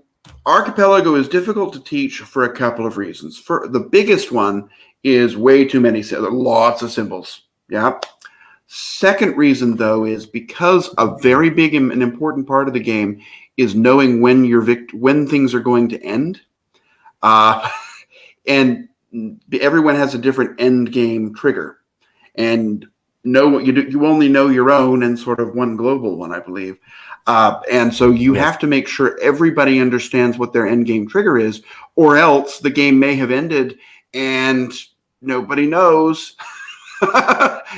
Speaker 2: Archipelago is difficult to teach for a couple of reasons. For the biggest one is way too many, lots of symbols. Yeah. Second reason, though, is because a very big and important part of the game is knowing when when things are going to end, and everyone has a different end game trigger, and you only know your own and sort of one global one, I believe. And so you have to make sure everybody understands what their end game trigger is, or else the game may have ended and nobody knows.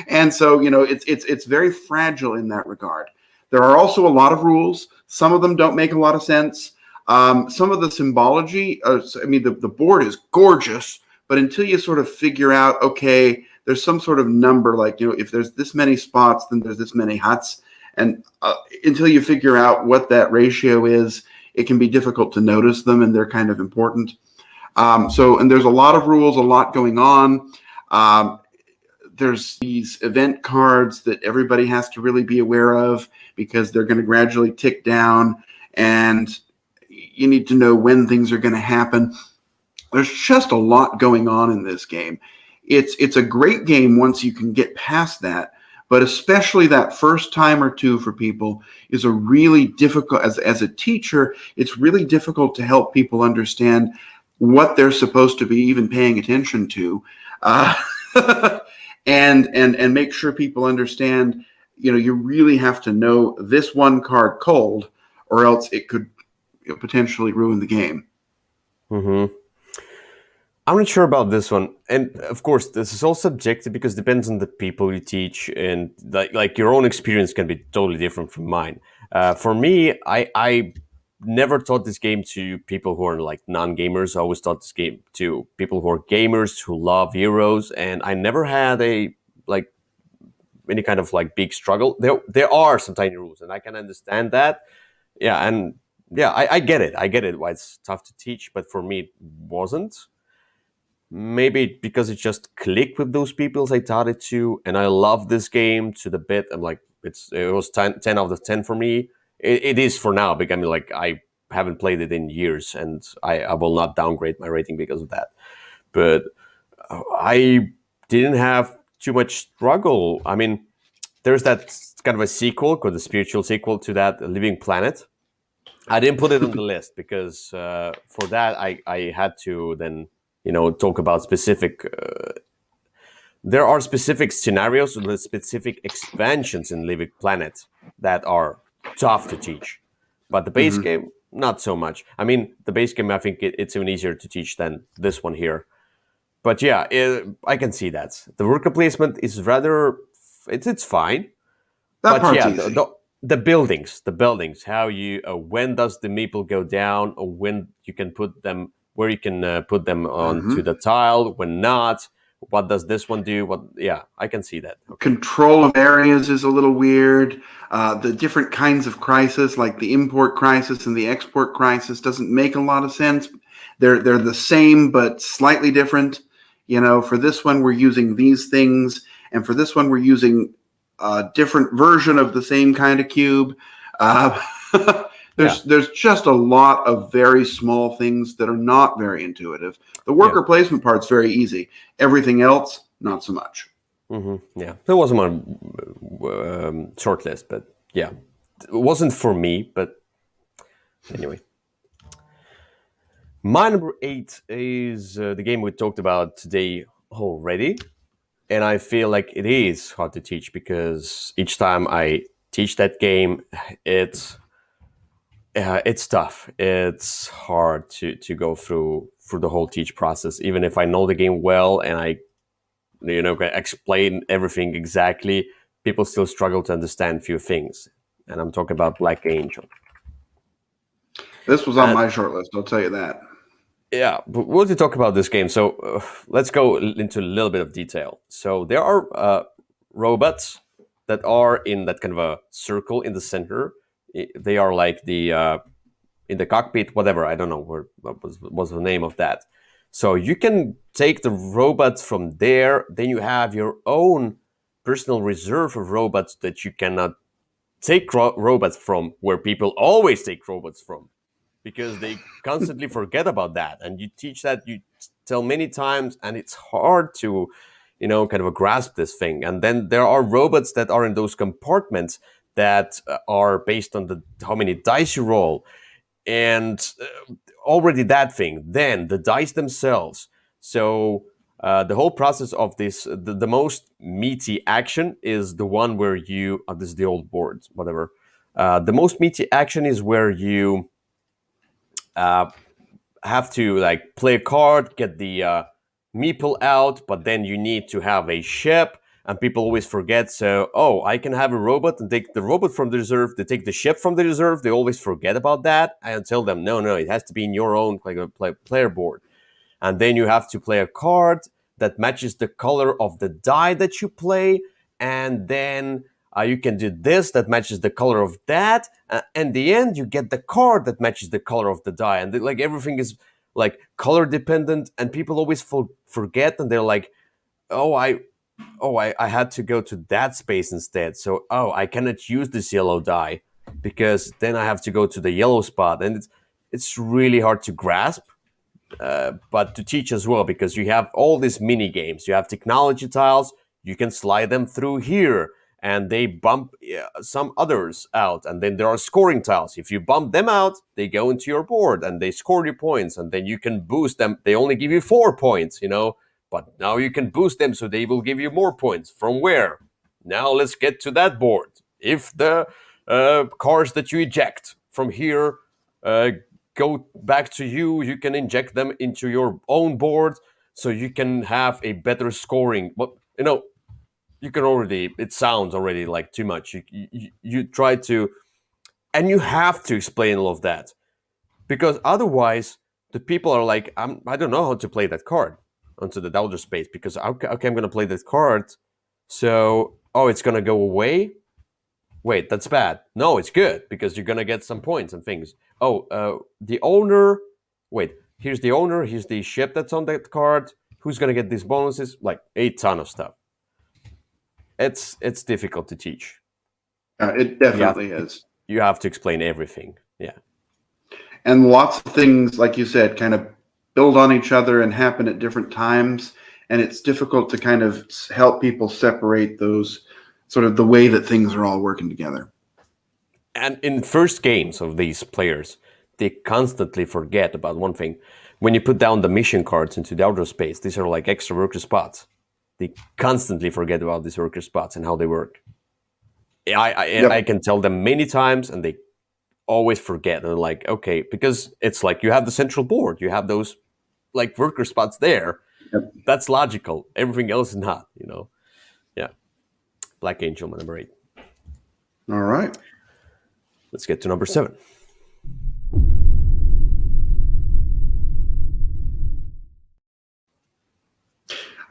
Speaker 2: And so, it's very fragile in that regard. There are also a lot of rules. Some of them don't make a lot of sense. Some of the symbology, the board is gorgeous, but until you sort of figure out, okay, there's some sort of number, like, if there's this many spots, then there's this many huts. And until you figure out what that ratio is, it can be difficult to notice them, and they're kind of important. And there's a lot of rules, a lot going on. There's these event cards that everybody has to really be aware of, because they're going to gradually tick down, and you need to know when things are going to happen. There's just a lot going on in this game. It's a great game once you can get past that, but especially that first time or two for people is a really difficult, as a teacher, it's really difficult to help people understand what they're supposed to be even paying attention to. And make sure people understand, you really have to know this one card cold, or else it could potentially ruin the game.
Speaker 1: I'm not sure about this one, and of course, this is all subjective because it depends on the people you teach, and like your own experience can be totally different from mine. For me, I never taught this game to people who are like non-gamers. I always taught this game to people who are gamers who love Euros, and I never had any kind of like big struggle. There are some tiny rules, and I can understand that. Yeah, and yeah, I get it. I get it why it's tough to teach, but for me, it wasn't. Maybe because it just clicked with those people I taught it to, and I love this game to the bit. I'm like, it was 10 out of 10 for me. It is for now, because I haven't played it in years, and I will not downgrade my rating because of that. But I didn't have too much struggle. I mean, there's that kind of a sequel, called the spiritual sequel to that, Living Planet. I didn't put it on the list because for that I had to then talk about specific. There are specific scenarios or specific expansions in Living Planet that are tough to teach, but the base game not so much. I mean, the base game, I think it's even easier to teach than this one here. but yeah, I can see that the worker placement is rather it's fine.
Speaker 2: That
Speaker 1: But
Speaker 2: part's
Speaker 1: yeah,
Speaker 2: easy.
Speaker 1: the buildings, how you when does the meeple go down, or when you can put them, where you can put them onto
Speaker 2: Hmm.
Speaker 1: the tile, when not. What does this one do? What? Yeah, I can see that. Okay.
Speaker 2: Control of areas is a little weird. The different kinds of crisis, like the import crisis and the export crisis, doesn't make a lot of sense. They're the same but slightly different. You know, for this one we're using these things, and for this one we're using a different version of the same kind of cube. Uh,
Speaker 1: Yeah,
Speaker 2: there's just a lot of very small things that are not very intuitive. The
Speaker 1: yeah,
Speaker 2: worker placement part's very easy. Everything else, not so much.
Speaker 1: yeah. That wasn't my short list, but yeah, it wasn't for me. But anyway, my number 8 is the game we talked about today already. And I feel like it is hard to teach because each time I teach that game, it's tough. It's hard to go through the whole teach process. Even if I know the game well and I can explain everything exactly, people still struggle to understand few things. And I'm talking about Black Angel.
Speaker 2: This was on
Speaker 1: And
Speaker 2: my short list, I'll tell you that.
Speaker 1: yeah, but we'll to talk about this game. So let's go into a little bit of detail. So there are robots that are in that kind of a circle in the center. They are like the in the cockpit, whatever. I don't know what was the name of that. So you can take the robots from there. Then you have your own personal reserve of robots that you cannot take robots from where people always take robots from because they constantly forget about that. And you teach that, you tell many times, and it's hard to, kind of grasp this thing. And then there are robots that are in those compartments that are based on the how many dice you roll, and already that thing. Then the dice themselves. So the whole process of this, the most meaty action is the one where you. This is the old board, whatever. The most meaty action is where you uh, have to like play a card, get the meeple out, but then you need to have a ship, and people always forget. So, oh, I can have a robot and take the robot from the reserve. They take the ship from the reserve. They always forget about that. I tell them, no, no, it has to be in your own like a player board, and then you have to play a card that matches the color of the die that you play, and then you can do this that matches the color of that. In the end, you get the card that matches the color of the die, and like everything is like color dependent, and people always forget, and they're like, "Oh, I had to go to that space instead. So, oh, I cannot use this yellow die because then I have to go to the yellow spot," and it's really hard to grasp but to teach as well, because you have all these mini games. You have technology tiles. You can slide them through here, and they bump some others out. And then there are scoring tiles. If you bump them out, they go into your board and they score you points. And then you can boost them. They only give you 4 points, but now you can boost them so they will give you more points. From where? Now let's get to that board. If the cars that you eject from here uh, go back to you, you can inject them into your own board so you can have a better scoring. But you can already, it sounds already like too much. You try to, and you have to explain all of that, because otherwise the people are like, I don't know how to play that card onto the Elder space, because okay, I'm going to play that card. So, oh, it's going to go away. Wait, that's bad. No, it's good because you're gonna get some points and things. Oh, the owner. Wait, here's the owner. Here's the ship that's on that card. Who's gonna get these bonuses? Like a ton of stuff. It's difficult to teach.
Speaker 2: It
Speaker 1: You have
Speaker 2: definitely is.
Speaker 1: you have to explain everything. Yeah,
Speaker 2: And lots of things, like you said, kind of build on each other and happen at different times. And it's difficult to kind of help people separate those, sort of the way that things are all working together.
Speaker 1: and in first games of these players, they constantly forget about one thing. When you put down the mission cards into the outer space, these are like extra worker spots. They constantly forget about these worker spots and how they work. I
Speaker 2: Yep.
Speaker 1: can tell them many times, and they always forget. And like, okay, because it's like you have the central board, you have those like worker spots there, that's logical. Everything else is not. Yeah. Black Angel, my number 8.
Speaker 2: All right.
Speaker 1: Let's get to number 7.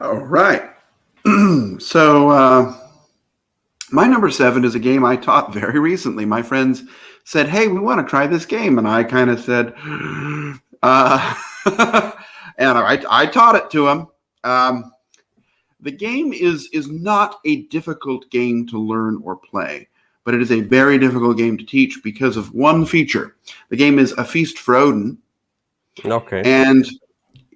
Speaker 2: All right. So my number 7 is a game I taught very recently. My friends said, "Hey, we want to try this game," and I kind of said, and I taught it to them. The game is not a difficult game to learn or play, but it is a very difficult game to teach because of one feature. The game is A Feast for Odin.
Speaker 1: Okay.
Speaker 2: And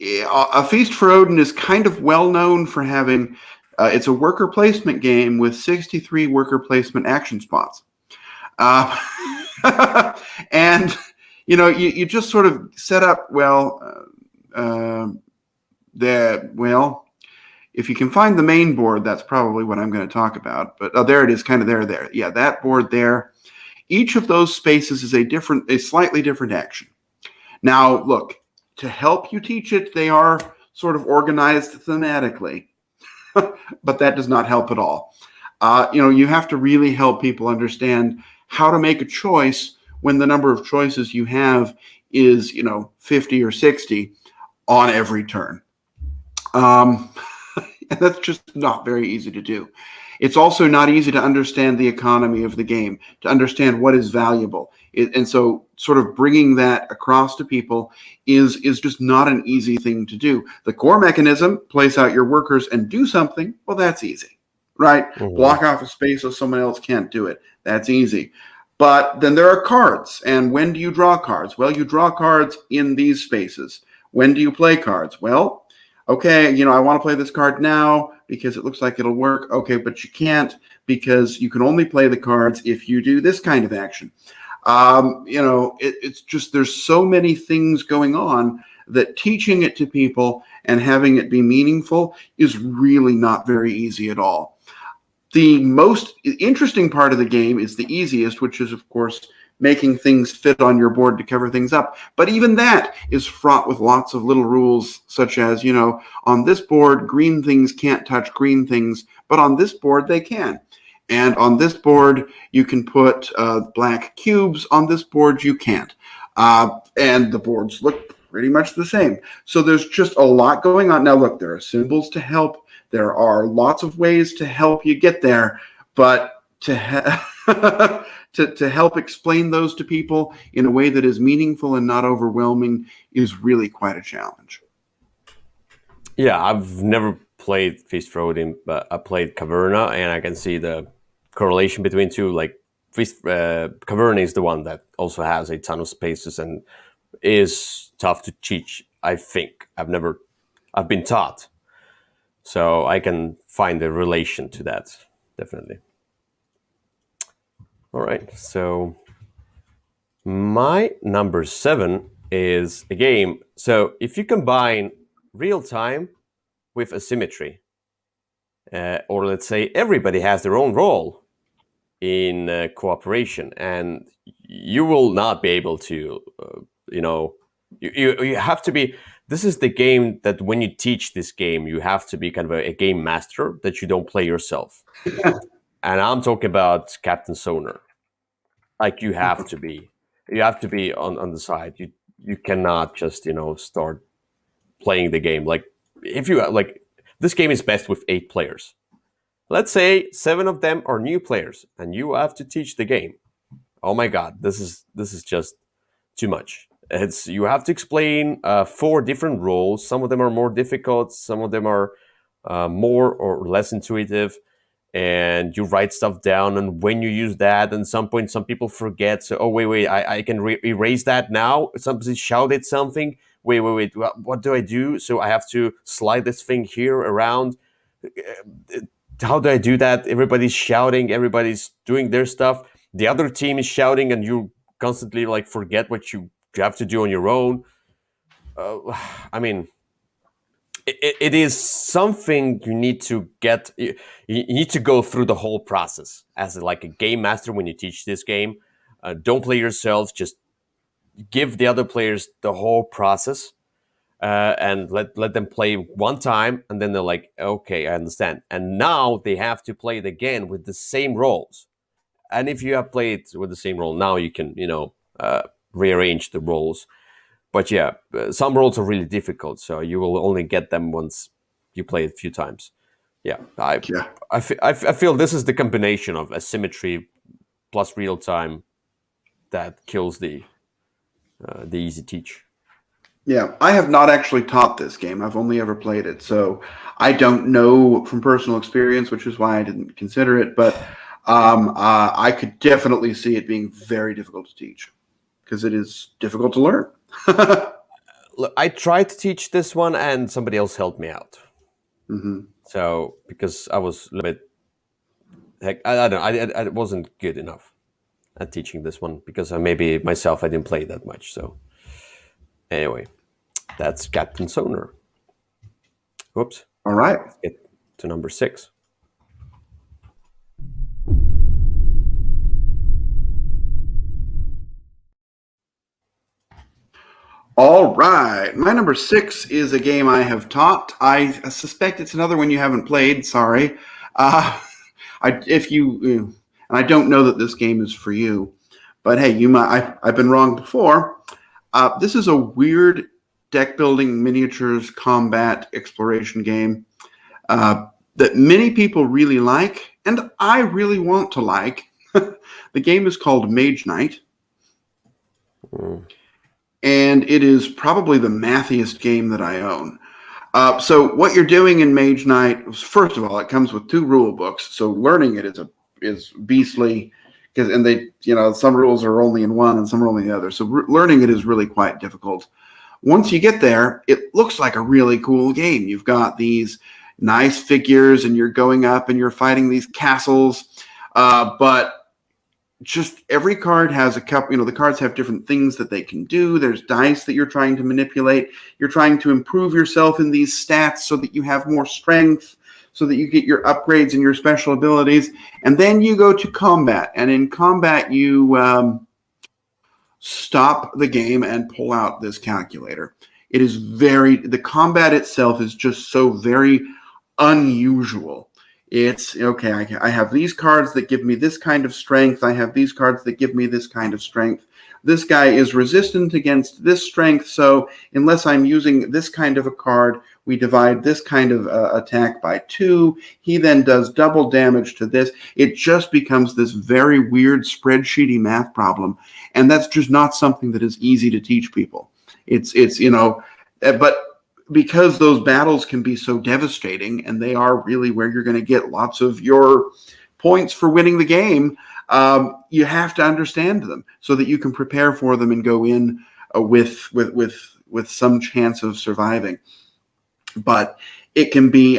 Speaker 2: A Feast for Odin is kind of well known for having, it's a worker placement game with 63 worker placement action spots. And, you just sort of set up, if you can find the main board, that's probably what I'm going to talk about. But there it is, kind of there. Yeah, that board there. Each of those spaces is a slightly different action. Now, look, to help you teach it, they are sort of organized thematically, but that does not help at all. You have to really help people understand how to make a choice when the number of choices you have is, 50 or 60 on every turn. And that's just not very easy to do. It's also not easy to understand the economy of the game, to understand what is valuable. And so sort of bringing that across to people is just not an easy thing to do. The core mechanism, place out your workers and do something, well, that's easy, right?
Speaker 1: Mm-hmm.
Speaker 2: Block off a space so someone else can't do it. That's easy. But then there are cards. And when do you draw cards? Well, you draw cards in these spaces. When do you play cards? Well, okay, I want to play this card now because it looks like it'll work. Okay, but you can't because you can only play the cards if you do this kind of action. It's just there's so many things going on that teaching it to people and having it be meaningful is really not very easy at all. The most interesting part of the game is the easiest, which is, of course, making things fit on your board to cover things up. But even that is fraught with lots of little rules, such as, on this board, green things can't touch green things, but on this board, they can. And on this board, you can put black cubes. On this board, you can't. And the boards look pretty much the same. So there's just a lot going on. Now, look, there are symbols to help. There are lots of ways to help you get there. But to help explain those to people in a way that is meaningful and not overwhelming is really quite a challenge.
Speaker 1: Yeah, I've never played Feast for Odin, but I played Caverna, and I can see the correlation between two. Like Caverna is the one that also has a ton of spaces and is tough to teach. I think I've been taught, so I can find a relation to that definitely. All right, so my number 7 is a game. So if you combine real time with asymmetry, or let's say everybody has their own role in cooperation, and you will not be able to, you have to be. This is the game that when you teach this game, you have to be kind of a game master that you don't play yourself. And I'm talking about Captain Sonar. Like you have to be on the side. You cannot just start playing the game. Like if you like, this game is best with 8 players. Let's say 7 of them are new players, and you have to teach the game. Oh my God, this is just too much. You have to explain 4 different roles. Some of them are more difficult. Some of them are more or less intuitive. And you write stuff down, and when you use that, at some point, some people forget. So, oh, wait, I can erase that now. Somebody shouted something. Wait, what do I do? So I have to slide this thing here around. How do I do that? Everybody's shouting. Everybody's doing their stuff. The other team is shouting, and you constantly forget what you have to do on your own. I mean, it is something you need to get. You need to go through the whole process as a game master when you teach this game. Don't play yourself. Just give the other players the whole process. and let them play one time, and then they're like, okay, I understand. And now they have to play it again with the same roles. And if you have played with the same role, now you can rearrange the roles. But yeah, some roles are really difficult, so you will only get them once you play it a few times. Yeah,
Speaker 2: Yeah.
Speaker 1: I feel this is the combination of asymmetry plus real time that kills the easy teach.
Speaker 2: Yeah, I have not actually taught this game. I've only ever played it, so I don't know from personal experience, which is why I didn't consider it. But I could definitely see it being very difficult to teach because it is difficult to learn.
Speaker 1: Look, I tried to teach this one, and somebody else helped me out.
Speaker 2: Hmm.
Speaker 1: So because I was a little bit, heck, I don't know, I wasn't good enough at teaching this one because maybe myself I didn't play that much. So anyway, that's Captain Sonar. Whoops.
Speaker 2: All right.
Speaker 1: Let's get to number 6.
Speaker 2: All right. My number 6 is a game I have taught. I suspect it's another one you haven't played. Sorry. If you, and I don't know that this game is for you, but hey, you might. I've been wrong before. This is a weird deck building miniatures combat exploration game that many people really like, and I really want to like. The game is called Mage Knight. And it is probably the mathiest game that I own. So what you're doing in Mage Knight, first of all, it comes with 2 rule books. So learning it is beastly because some rules are only in one and some are only in the other. So learning it is really quite difficult. Once you get there, it looks like a really cool game. You've got these nice figures and you're going up and you're fighting these castles, but just every card has a cup. The cards have different things that they can do. There's dice that you're trying to manipulate. You're trying to improve yourself in these stats so that you have more strength, so that you get your upgrades and your special abilities. And then you go to combat. And in combat, you stop the game and pull out this calculator. It is the combat itself is just so very unusual. It's okay. I have these cards that give me this kind of strength. I have these cards that give me this kind of strength. This guy is resistant against this strength. So unless I'm using this kind of a card, we divide this kind of attack by 2. He then does double damage to this. It just becomes this very weird spreadsheety math problem. And that's just not something that is easy to teach people. But because those battles can be so devastating and they are really where you're going to get lots of your points for winning the game, you have to understand them so that you can prepare for them and go in with some chance of surviving. But it can be,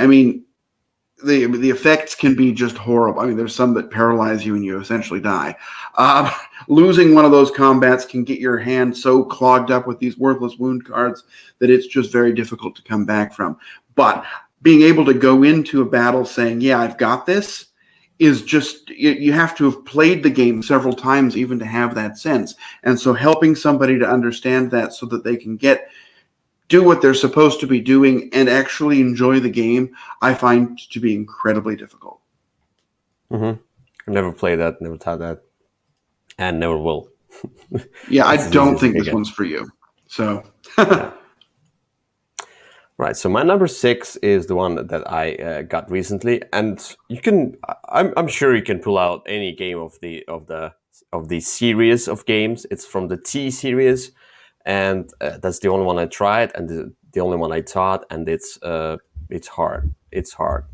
Speaker 2: the effects can be just horrible. There's some that paralyze you and you essentially die. Losing one of those combats can get your hand so clogged up with these worthless wound cards that it's just very difficult to come back from. But being able to go into a battle saying, yeah, I've got this, is just, you have to have played the game several times even to have that sense. And so helping somebody to understand that so that they can do what they're supposed to be doing and actually enjoy the game, I find to be incredibly difficult.
Speaker 1: Mm-hmm. I've never played that, never taught that, and never will.
Speaker 2: Yeah, I don't think this one's for you. So,
Speaker 1: yeah. Right. So my number 6 is the one that I got recently, and you can. I'm sure you can pull out any game of the series of games. It's from the T series. And that's the only one I tried, and the only one I taught, and it's hard. It's hard.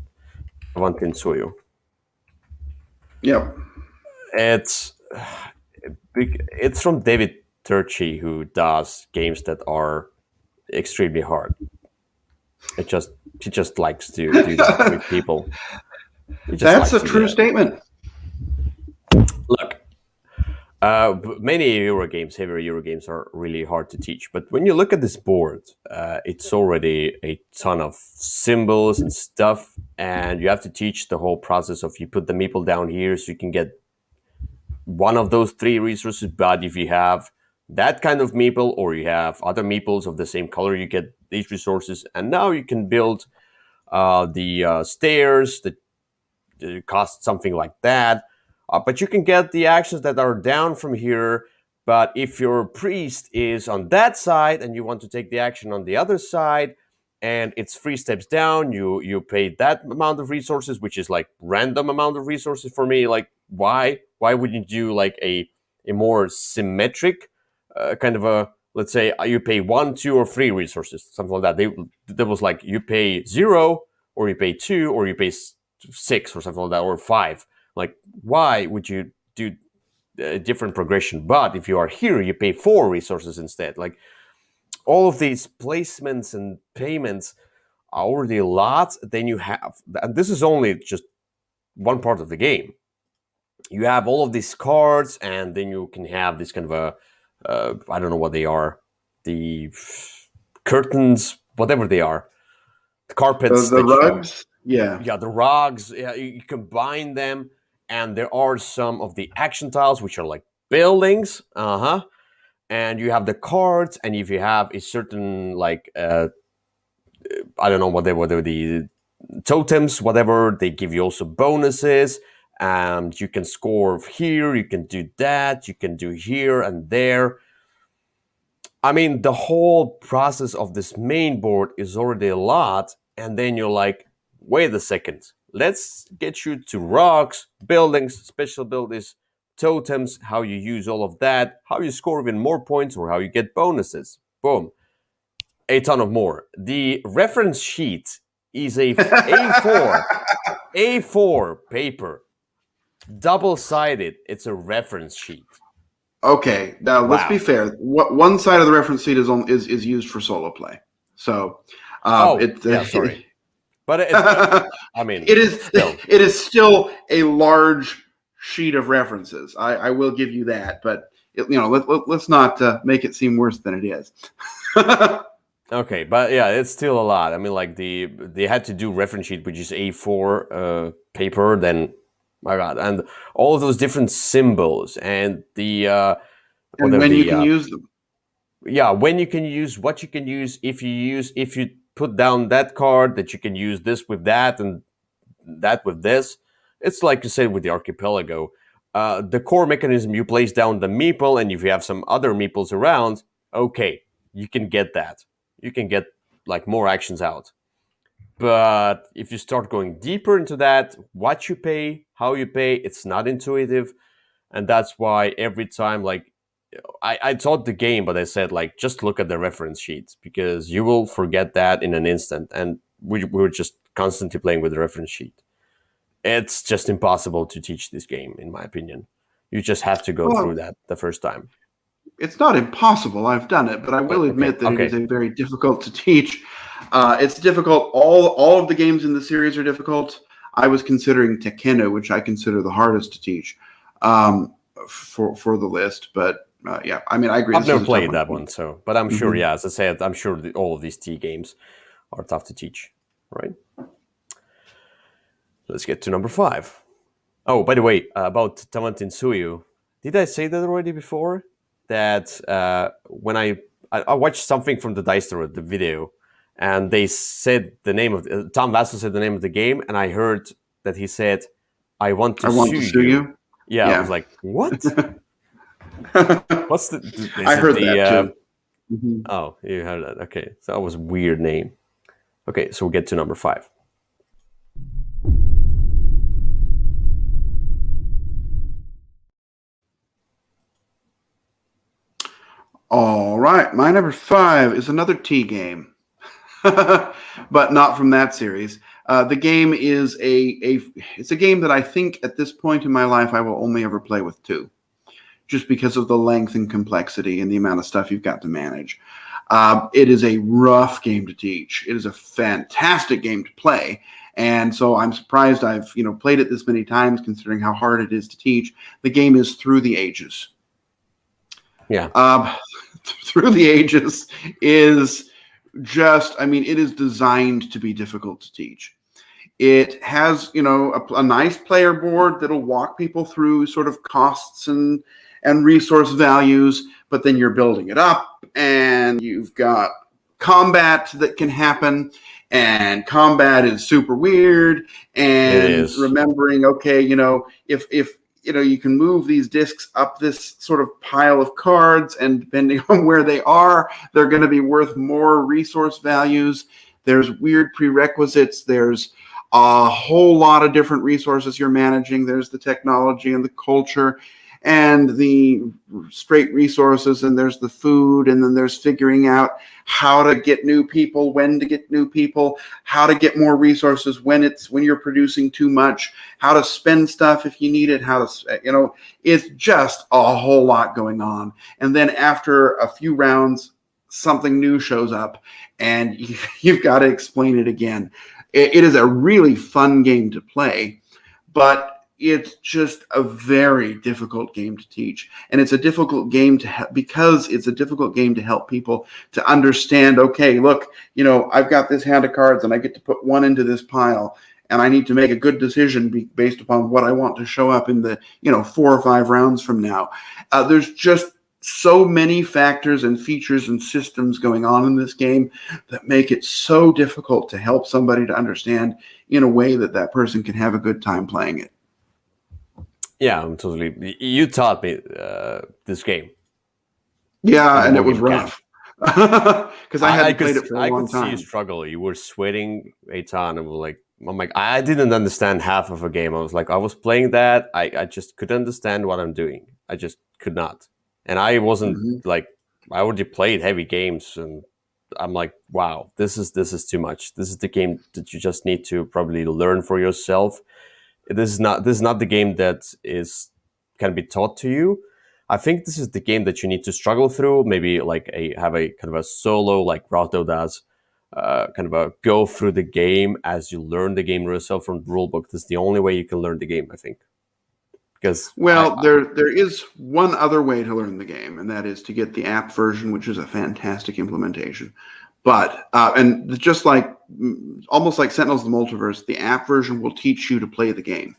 Speaker 1: Avanti
Speaker 2: Yep.
Speaker 1: It's from David Turchi, who does games that are extremely hard. He just likes to do that with people.
Speaker 2: That's a true statement.
Speaker 1: Look. Many heavier Euro games are really hard to teach. But when you look at this board, it's already a ton of symbols and stuff. And you have to teach the whole process of you put the meeple down here so you can get one of those 3 resources. But if you have that kind of meeple or you have other meeples of the same color, you get these resources, and now you can build the stairs that cost something like that. But you can get the actions that are down from here. But if your priest is on that side and you want to take the action on the other side, and it's 3 steps down, you pay that amount of resources, which is like random amount of resources for me. Like, why wouldn't you do like a more symmetric kind of a, let's say you pay 1, 2, or 3 resources, something like that. There was like you pay 0, or you pay 2, or you pay 6, or something like that, or 5. Like, why would you do a different progression? But if you are here, you pay 4 resources instead. Like, all of these placements and payments are already a lot. Then you have, and this is only just one part of the game. You have all of these cards, and then you can have this kind of a, I don't know what they are, the curtains, whatever they are, the carpets,
Speaker 2: the rugs, yeah,
Speaker 1: the rugs. Yeah, you combine them, and there are some of the action tiles which are like buildings. And you have the cards, and if you have a certain like I don't know what they were, the totems, whatever, they give you also bonuses. And you can score here, you can do that, you can do here and there. I mean, the whole process of this main board is already a lot. And then you're like, wait a second, let's get you to rocks, buildings, special abilities, totems, how you use all of that, how you score even more points, or how you get bonuses. Boom. A ton of more. The reference sheet is a A4 paper, double-sided. It's a reference sheet.
Speaker 2: Okay, now let's be fair. One side of the reference sheet is used for solo play. So,
Speaker 1: sorry, but I mean,
Speaker 2: it is still a large sheet of references. I will give you that, but let's not make it seem worse than it is.
Speaker 1: Okay, but yeah, it's still a lot. I mean, like they had to do reference sheet, which is A4 paper. Then, my God, and all of those different symbols and the
Speaker 2: and when you can use them.
Speaker 1: Yeah, when you can use, what you can use, if you put down that card, that you can use this with that and that with this. It's like you said with the archipelago. The core mechanism, you place down the meeple, and if you have some other meeples around, okay, you can get that. You can get like more actions out. But if you start going deeper into that, what you pay, how you pay, it's not intuitive. And that's why every time, like, I taught the game, but I said, like, just look at the reference sheets, because you will forget that in an instant. And we were just constantly playing with the reference sheet. It's just impossible to teach this game, in my opinion. You just have to go through that the first time.
Speaker 2: It's not impossible. I've done it, but I will admit that it is a very difficult to teach. It's difficult. All of the games in the series are difficult. I was considering Tekkenu, which I consider the hardest to teach for the list. But yeah, I mean, I agree.
Speaker 1: I've never played that one, but I'm sure. Yeah, as I said, I'm sure all of these T games are tough to teach. Right. Let's get to number 5. Oh, by the way, about Tamantin Suyu, did I say that already before? That when I watched something from the Dice Store, the video, and they said the name of Tom Vassell said the name of the game, and I heard that he said, "I want to sue you." Yeah, I was like, "What? What's the?"
Speaker 2: I heard that too.
Speaker 1: Oh, you heard that? Okay, so that was a weird name. Okay, so we'll get to number 5.
Speaker 2: All right, my number 5 is another T game, but not from that series. The game is it's a game that I think at this point in my life I will only ever play with 2, just because of the length and complexity and the amount of stuff you've got to manage. It is a rough game to teach. It is a fantastic game to play, and so I'm surprised I've played it this many times, considering how hard it is to teach. The game is Through the Ages.
Speaker 1: Yeah.
Speaker 2: Through the Ages is just, I mean, it is designed to be difficult to teach. It has, a nice player board that'll walk people through sort of costs and resource values, but then you're building it up, and you've got combat that can happen, and combat is super weird.
Speaker 1: It
Speaker 2: And
Speaker 1: is.
Speaker 2: remembering, okay, if you can move these discs up this sort of pile of cards, and depending on where they are, they're going to be worth more resource values. There's weird prerequisites. There's a whole lot of different resources you're managing. There's the technology and the culture and the straight resources, and there's the food, and then there's figuring out how to get new people, when to get new people, how to get more resources when you're producing too much, how to spend stuff if you need it, how to, it's just a whole lot going on. And then after a few rounds, something new shows up, and you've got to explain it again. It is a really fun game to play, but it's just a very difficult game to teach. And it's a difficult game because it's a difficult game to help people to understand, okay, look, I've got this hand of cards and I get to put one into this pile, and I need to make a good decision based upon what I want to show up in the, 4 or 5 rounds from now. There's just so many factors and features and systems going on in this game that make it so difficult to help somebody to understand in a way that person can have a good time playing it.
Speaker 1: Yeah, I'm totally. You taught me this game.
Speaker 2: Yeah, and it was rough because I hadn't played it for a long time.
Speaker 1: I could see you struggle. You were sweating a ton, and I'm like, I didn't understand half of a game. I was playing that. I just couldn't understand what I'm doing. I just could not. And I wasn't I already played heavy games, and I'm like, wow, this is too much. This is the game that you just need to probably learn for yourself. This is not the game that can be taught to you. I think this is the game that you need to struggle through. Maybe have a kind of a solo, like Rauto does, kind of a go through the game as you learn the game yourself from the rulebook. This is the only way you can learn the game, I think. Because
Speaker 2: there is one other way to learn the game, and that is to get the app version, which is a fantastic implementation. But and just almost like Sentinels of the Multiverse, the app version will teach you to play the game,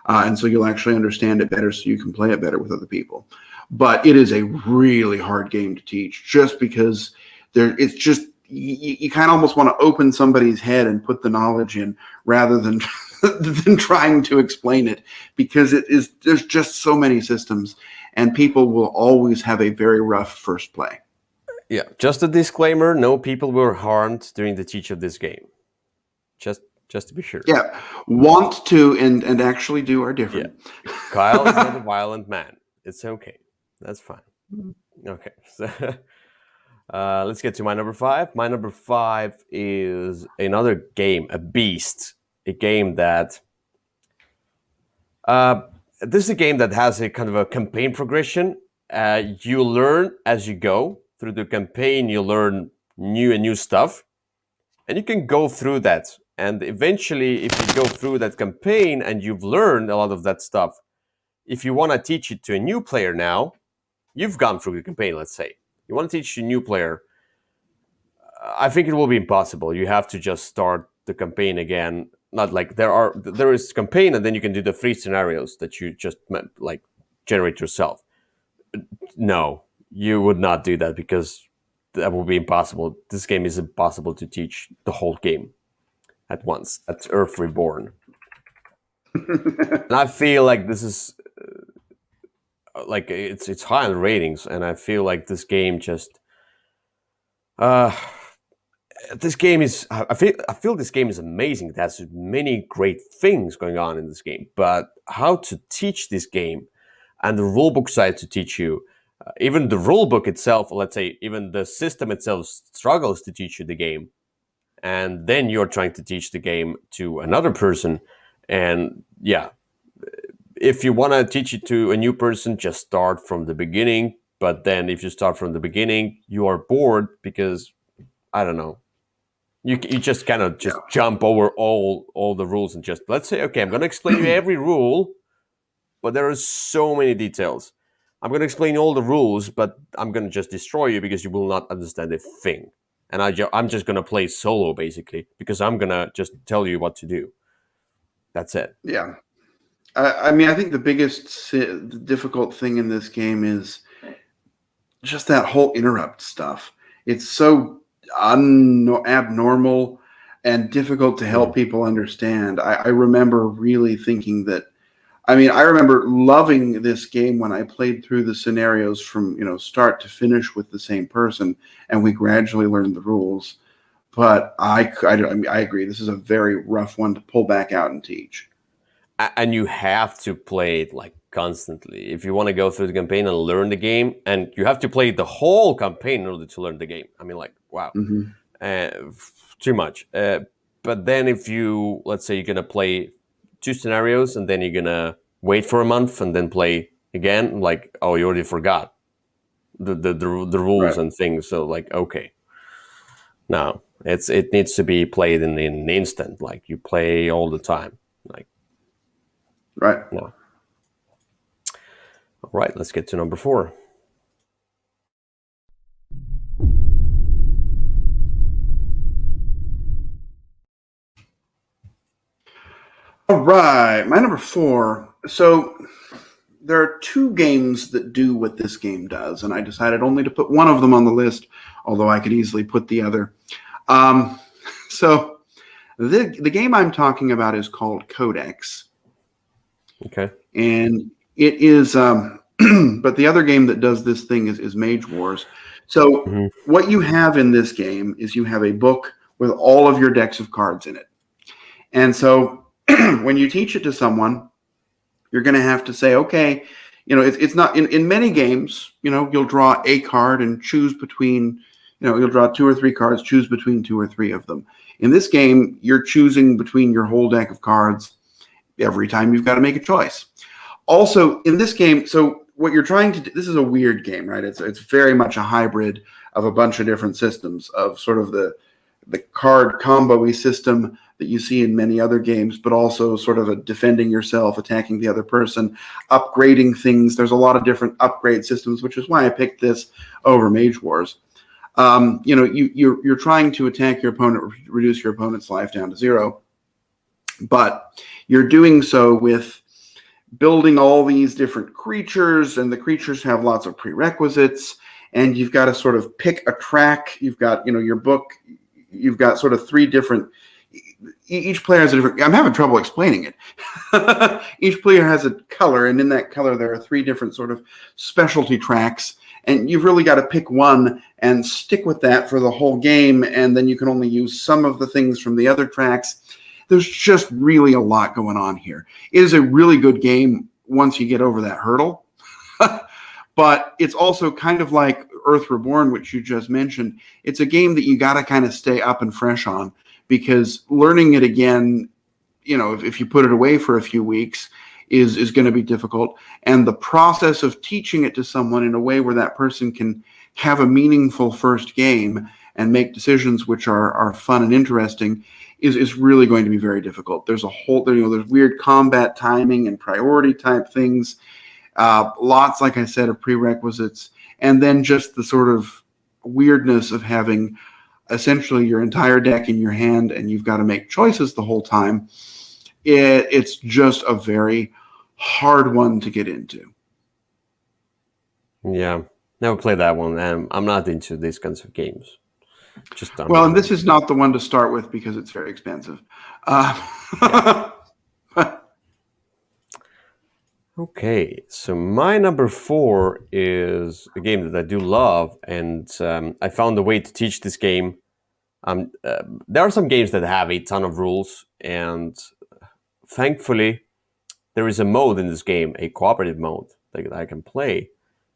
Speaker 2: and so you'll actually understand it better, so you can play it better with other people. But it is a really hard game to teach, just because it's just you kind of almost want to open somebody's head and put the knowledge in, rather than than trying to explain it, because there's just so many systems, and people will always have a very rough first play.
Speaker 1: Yeah, just a disclaimer: no people were harmed during the teach of this game. Just to be sure.
Speaker 2: Yeah, want to and actually do are different.
Speaker 1: Yeah. Kyle is not a violent man. It's okay. That's fine. Okay, so let's get to my number 5. My number 5 is another game, a beast, a game that this is a game that has a kind of a campaign progression. You learn as you go. Through the campaign, you learn new stuff, and you can go through that. And eventually, if you go through that campaign and you've learned a lot of that stuff, if you want to teach it to a new player now, you've gone through the campaign, let's say. You want to teach a new player, I think it will be impossible. You have to just start the campaign again. Not like there is campaign, and then you can do the 3 scenarios that you just generate yourself. No. You would not do that, because that would be impossible. This game is impossible to teach the whole game at once. That's Earth Reborn. And I feel like this is it's high on ratings, and I feel like this game just this game is I feel this game is amazing. It has many great things going on in this game, but how to teach this game and the rulebook side to teach you. Even the rulebook itself, let's say, even the system itself struggles to teach you the game. And then you're trying to teach the game to another person. And yeah, if you want to teach it to a new person, just start from the beginning. But then if you start from the beginning, you are bored because, I don't know, you just kind of jump over all the rules and just, let's say, okay, I'm going to explain you every rule, but there are so many details. I'm going to explain all the rules, but I'm going to just destroy you because you will not understand a thing. And I'm just going to play solo, basically, because I'm going to just tell you what to do. That's it.
Speaker 2: Yeah. I mean, I think the biggest difficult thing in this game is just that whole interrupt stuff. It's so abnormal and difficult to help people understand. I remember really thinking that. I mean, I remember loving this game when I played through the scenarios from start to finish with the same person, and we gradually learned the rules. But I agree. This is a very rough one to pull back out and teach.
Speaker 1: And you have to play it like constantly if you want to go through the campaign and learn the game, and you have to play the whole campaign in order to learn the game. I mean, like, wow, uh, too much. But then if you, let's say, you're gonna play 2 scenarios and then you're gonna wait for a month and then play again, like, oh, you already forgot the rules
Speaker 2: Right.
Speaker 1: and things. So like, okay, no, it needs to be played in an instant. Like you play all the time. Like,
Speaker 2: Right.
Speaker 1: no. All right, let's get to number 4.
Speaker 2: All right, my number 4. So there are 2 games that do what this game does, and I decided only to put one of them on the list, although I could easily put the other. So the game I'm talking about is called Codex.
Speaker 1: Okay.
Speaker 2: And it is, but the other game that does this thing is Mage Wars. So what you have in this game is you have a book with all of your decks of cards in it. And so when you teach it to someone, you're going to have to say, okay, it's not in many games, you'll draw a card and choose between, you'll draw 2 or 3 cards, choose between 2 or 3 of them. In this game, you're choosing between your whole deck of cards every time you've got to make a choice. Also, in this game, so what you're trying to do, this is a weird game, right? It's very much a hybrid of a bunch of different systems of sort of the card combo-y system that you see in many other games, but also sort of a defending yourself, attacking the other person, upgrading things. There's a lot of different upgrade systems, which is why I picked this over Mage Wars. You're trying to attack your opponent, reduce your opponent's life down to 0, but you're doing so with building all these different creatures, and the creatures have lots of prerequisites, and you've got to sort of pick a track. You've got, your book, you've got sort of 3 different, each player has a different, I'm having trouble explaining it. Each player has a color, and in that color there are 3 different sort of specialty tracks, and you've really got to pick one and stick with that for the whole game, and then you can only use some of the things from the other tracks. There's just really a lot going on here. It is a really good game once you get over that hurdle. But it's also kind of like Earth Reborn, which you just mentioned. It's a game that you got to kind of stay up and fresh on, because learning it again, if you put it away for a few weeks, is going to be difficult. And the process of teaching it to someone in a way where that person can have a meaningful first game and make decisions which are fun and interesting is really going to be very difficult. There's there's weird combat timing and priority type things. Lots, like I said, of prerequisites, and then just the sort of weirdness of having essentially your entire deck in your hand, and you've got to make choices the whole time. It's just a very hard one to get into.
Speaker 1: Yeah, never played that one, and I'm not into these kinds of games.
Speaker 2: And this is not the one to start with because it's very expensive.
Speaker 1: Okay, so my number 4 is a game that I do love, and I found a way to teach this game. There are some games that have a ton of rules, and thankfully, there is a mode in this game, a cooperative mode that I can play,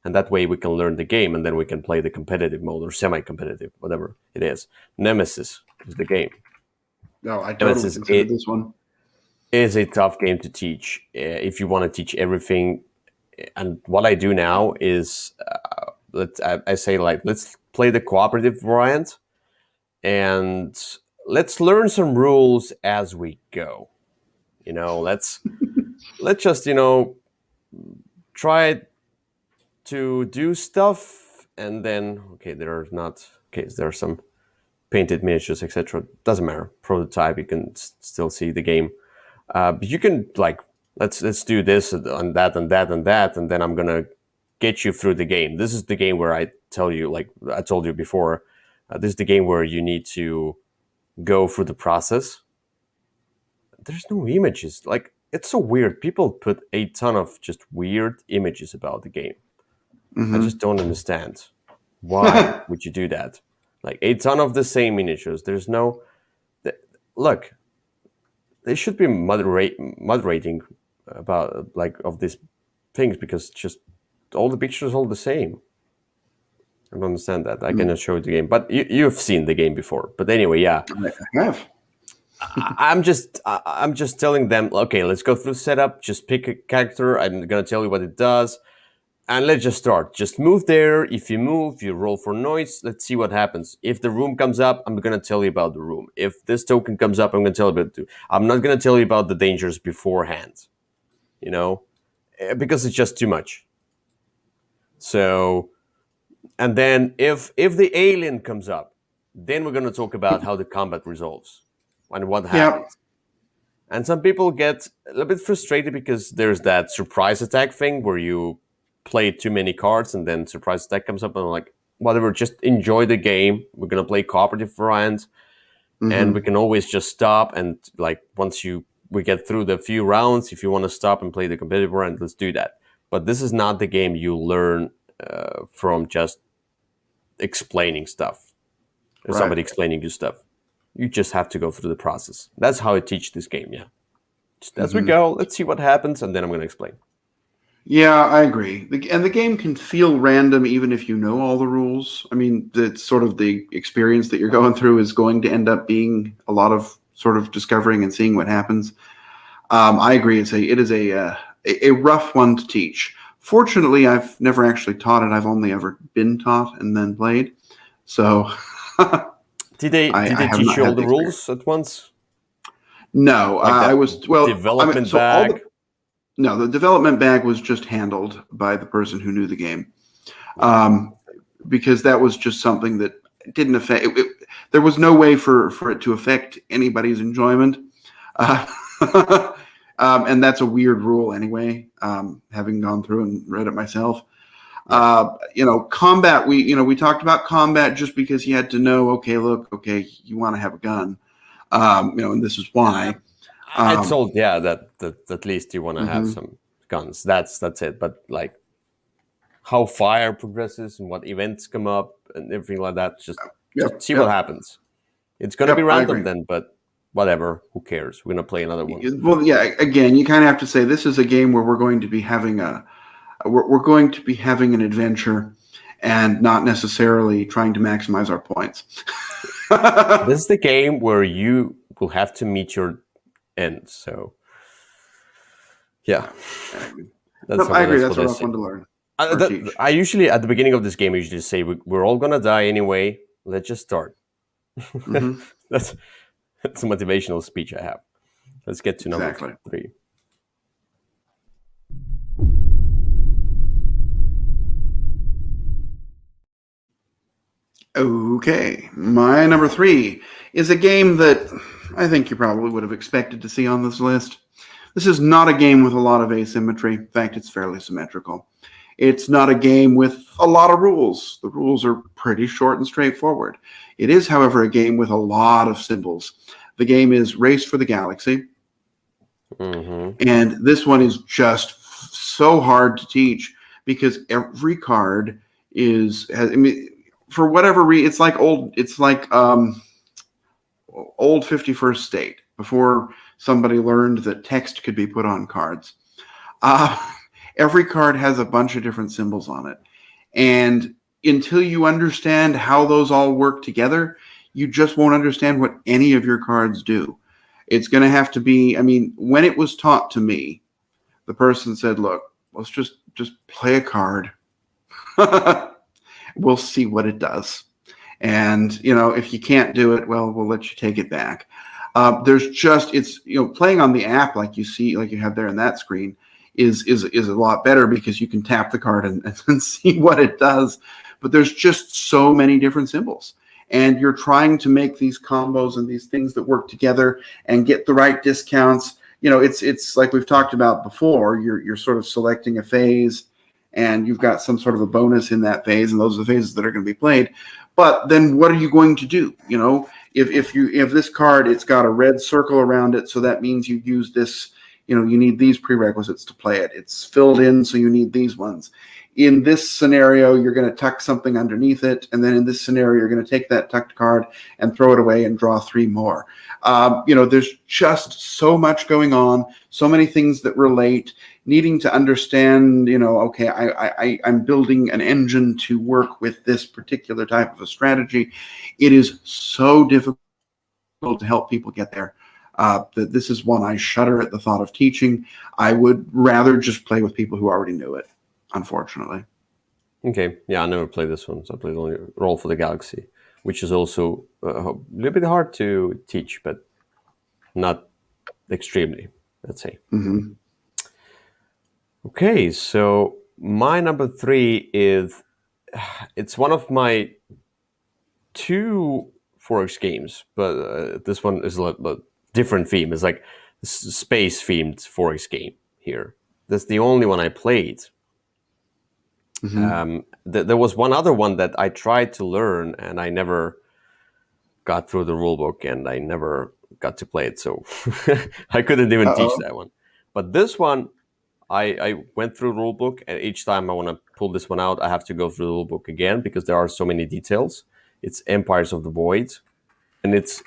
Speaker 1: and that way we can learn the game, and then we can play the competitive mode or semi-competitive, whatever it is. Nemesis is the game.
Speaker 2: No, I totally consider this one.
Speaker 1: Is a tough game to teach if you want to teach everything. And what I do now is I say, like, let's play the cooperative variant and let's learn some rules as we go. Let's just try to do stuff, and then there are some painted miniatures, etc. Doesn't matter. Prototype, you can still see the game. But you can, like, let's do this and that and that and that, and then I'm gonna get you through the game. This is the game where I tell you, like I told you before, This is the game where you need to go through the process. There's no images. Like, it's so weird. People put a ton of just weird images about the game. I just don't understand. Why would you do that? Like, a ton of the same miniatures. There's no... Look, they should be moderating about, like, of these things, because just all the pictures are all the same. I don't understand that. I cannot show you the game, but you've seen the game before. But anyway, yeah,
Speaker 2: I have.
Speaker 1: I'm just telling them, okay, let's go through setup. Just pick a character. I'm gonna tell you what it does, and let's just start. Just move there. If you move, you roll for noise. Let's see what happens. If the room comes up, I'm gonna tell you about the room. If this token comes up, I'm gonna tell you about it. I'm not gonna tell you about the dangers beforehand, because it's just too much. So. And then if the alien comes up, then we're going to talk about how the combat resolves and what happens. And some people get a little bit frustrated because there's that surprise attack thing where you play too many cards and then surprise attack comes up, and I'm like, whatever, just enjoy the game. We're going to play cooperative variant, and we can always just stop, and like once we get through the few rounds, if you want to stop and play the competitive variant, let's do that. But this is not the game you learn from just explaining stuff, or somebody explaining you stuff. You just have to go through the process. That's how I teach this game. Yeah, just as we go, let's see what happens, and then I'm going to explain.
Speaker 2: Yeah, I agree. And the game can feel random even if you know all the rules. I mean, it's sort of the experience that you're going through is going to end up being a lot of sort of discovering and seeing what happens. I agree. It is a rough one to teach. Fortunately, I've never actually taught it. I've only ever been taught and then played. So,
Speaker 1: did they teach you all the rules at once?
Speaker 2: No, like I was
Speaker 1: development bag.
Speaker 2: No, the development bag was just handled by the person who knew the game, because that was just something that didn't affect. There was no way for it to affect anybody's enjoyment. And that's a weird rule anyway, having gone through and read it myself. Combat, we talked about combat just because you had to know, okay, you want to have a gun, and this is why.
Speaker 1: I told, that at least you want to have some guns. That's it. But like how fire progresses and what events come up and everything like that, just see what happens. It's going to be random then, but whatever, who cares? We're going to play another one.
Speaker 2: Well, yeah, again, you kind of have to say this is a game where we're going to be having an adventure and not necessarily trying to maximize our points.
Speaker 1: This is the game where you will have to meet your end. So, yeah.
Speaker 2: I agree. That's a rough one to learn.
Speaker 1: I usually, at the beginning of this game, I usually say, we're all going to die anyway. Let's just start. That's a motivational speech I have. Let's get to number 3.
Speaker 2: Okay, my number 3 is a game that I think you probably would have expected to see on this list. This is not a game with a lot of asymmetry. In fact, it's fairly symmetrical. It's not a game with a lot of rules. The rules are pretty short and straightforward. It is, however, a game with a lot of symbols. The game is Race for the Galaxy. And this one is just so hard to teach because every card for whatever reason, it's like old 51st State, before somebody learned that text could be put on cards. Every card has a bunch of different symbols on it. And until you understand how those all work together, you just won't understand what any of your cards do. It's going to have to be, when it was taught to me, the person said, look, let's just play a card. We'll see what it does. And, if you can't do it, well, we'll let you take it back. Playing on the app like you have there in that screen is a lot better because you can tap the card and see what it does. But there's just so many different symbols. And you're trying to make these combos and these things that work together and get the right discounts. It's like we've talked about before. You're sort of selecting a phase, and you've got some sort of a bonus in that phase, and those are the phases that are going to be played. But then what are you going to do? You know, if this card, it's got a red circle around it, so that means you use this, you know, you need these prerequisites to play it. It's filled in, so you need these ones. In this scenario, you're going to tuck something underneath it, and then in this scenario, you're going to take that tucked card and throw it away and draw 3 more. You know, there's just so much going on, so many things that relate, needing to understand, you know, okay, I'm building an engine to work with this particular type of a strategy. It is so difficult to help people get there. That this is one I shudder at the thought of teaching. I would rather just play with people who already knew it, unfortunately.
Speaker 1: Okay, yeah, I never played this one. So I played only Roll for the Galaxy, which is also a little bit hard to teach, but not extremely, let's say.
Speaker 2: Mm-hmm.
Speaker 1: Okay, so my number 3 is, it's one of my 2 Forex games, but this one is a different theme. It's like space themed Forex game here. That's the only one I played.
Speaker 2: Mm-hmm.
Speaker 1: There was one other one that I tried to learn, and I never got through the rule book, and I never got to play it, so I couldn't even teach that one. But this one, I went through the rule book, and each time I want to pull this one out, I have to go through the rule book again because there are so many details. It's Empires of the Void, and it's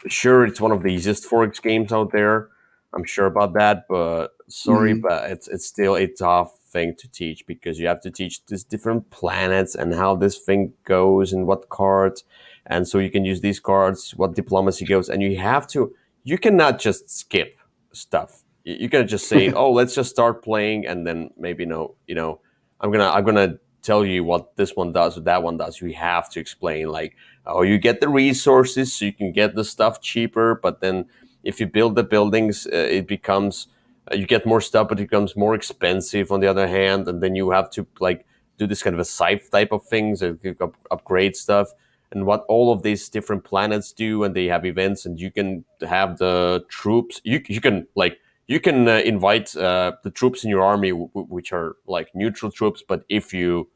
Speaker 1: one of the easiest Forex games out there. I'm sure about that, but sorry, but it's still a tough thing to teach because you have to teach these different planets and how this thing goes and what cards, and so you can use these cards, what diplomacy goes, and you cannot just skip stuff. You can just say, oh, let's just start playing, and then maybe I'm gonna tell you what this one does or that one does. You have to explain, like, oh, you get the resources so you can get the stuff cheaper, but then if you build the buildings, it becomes you get more stuff, but it becomes more expensive on the other hand, and then you have to like do this kind of a scythe type of things, upgrade stuff, and what all of these different planets do, and they have events, and you can have the troops. You can invite the troops in your army, which are like neutral troops, but if you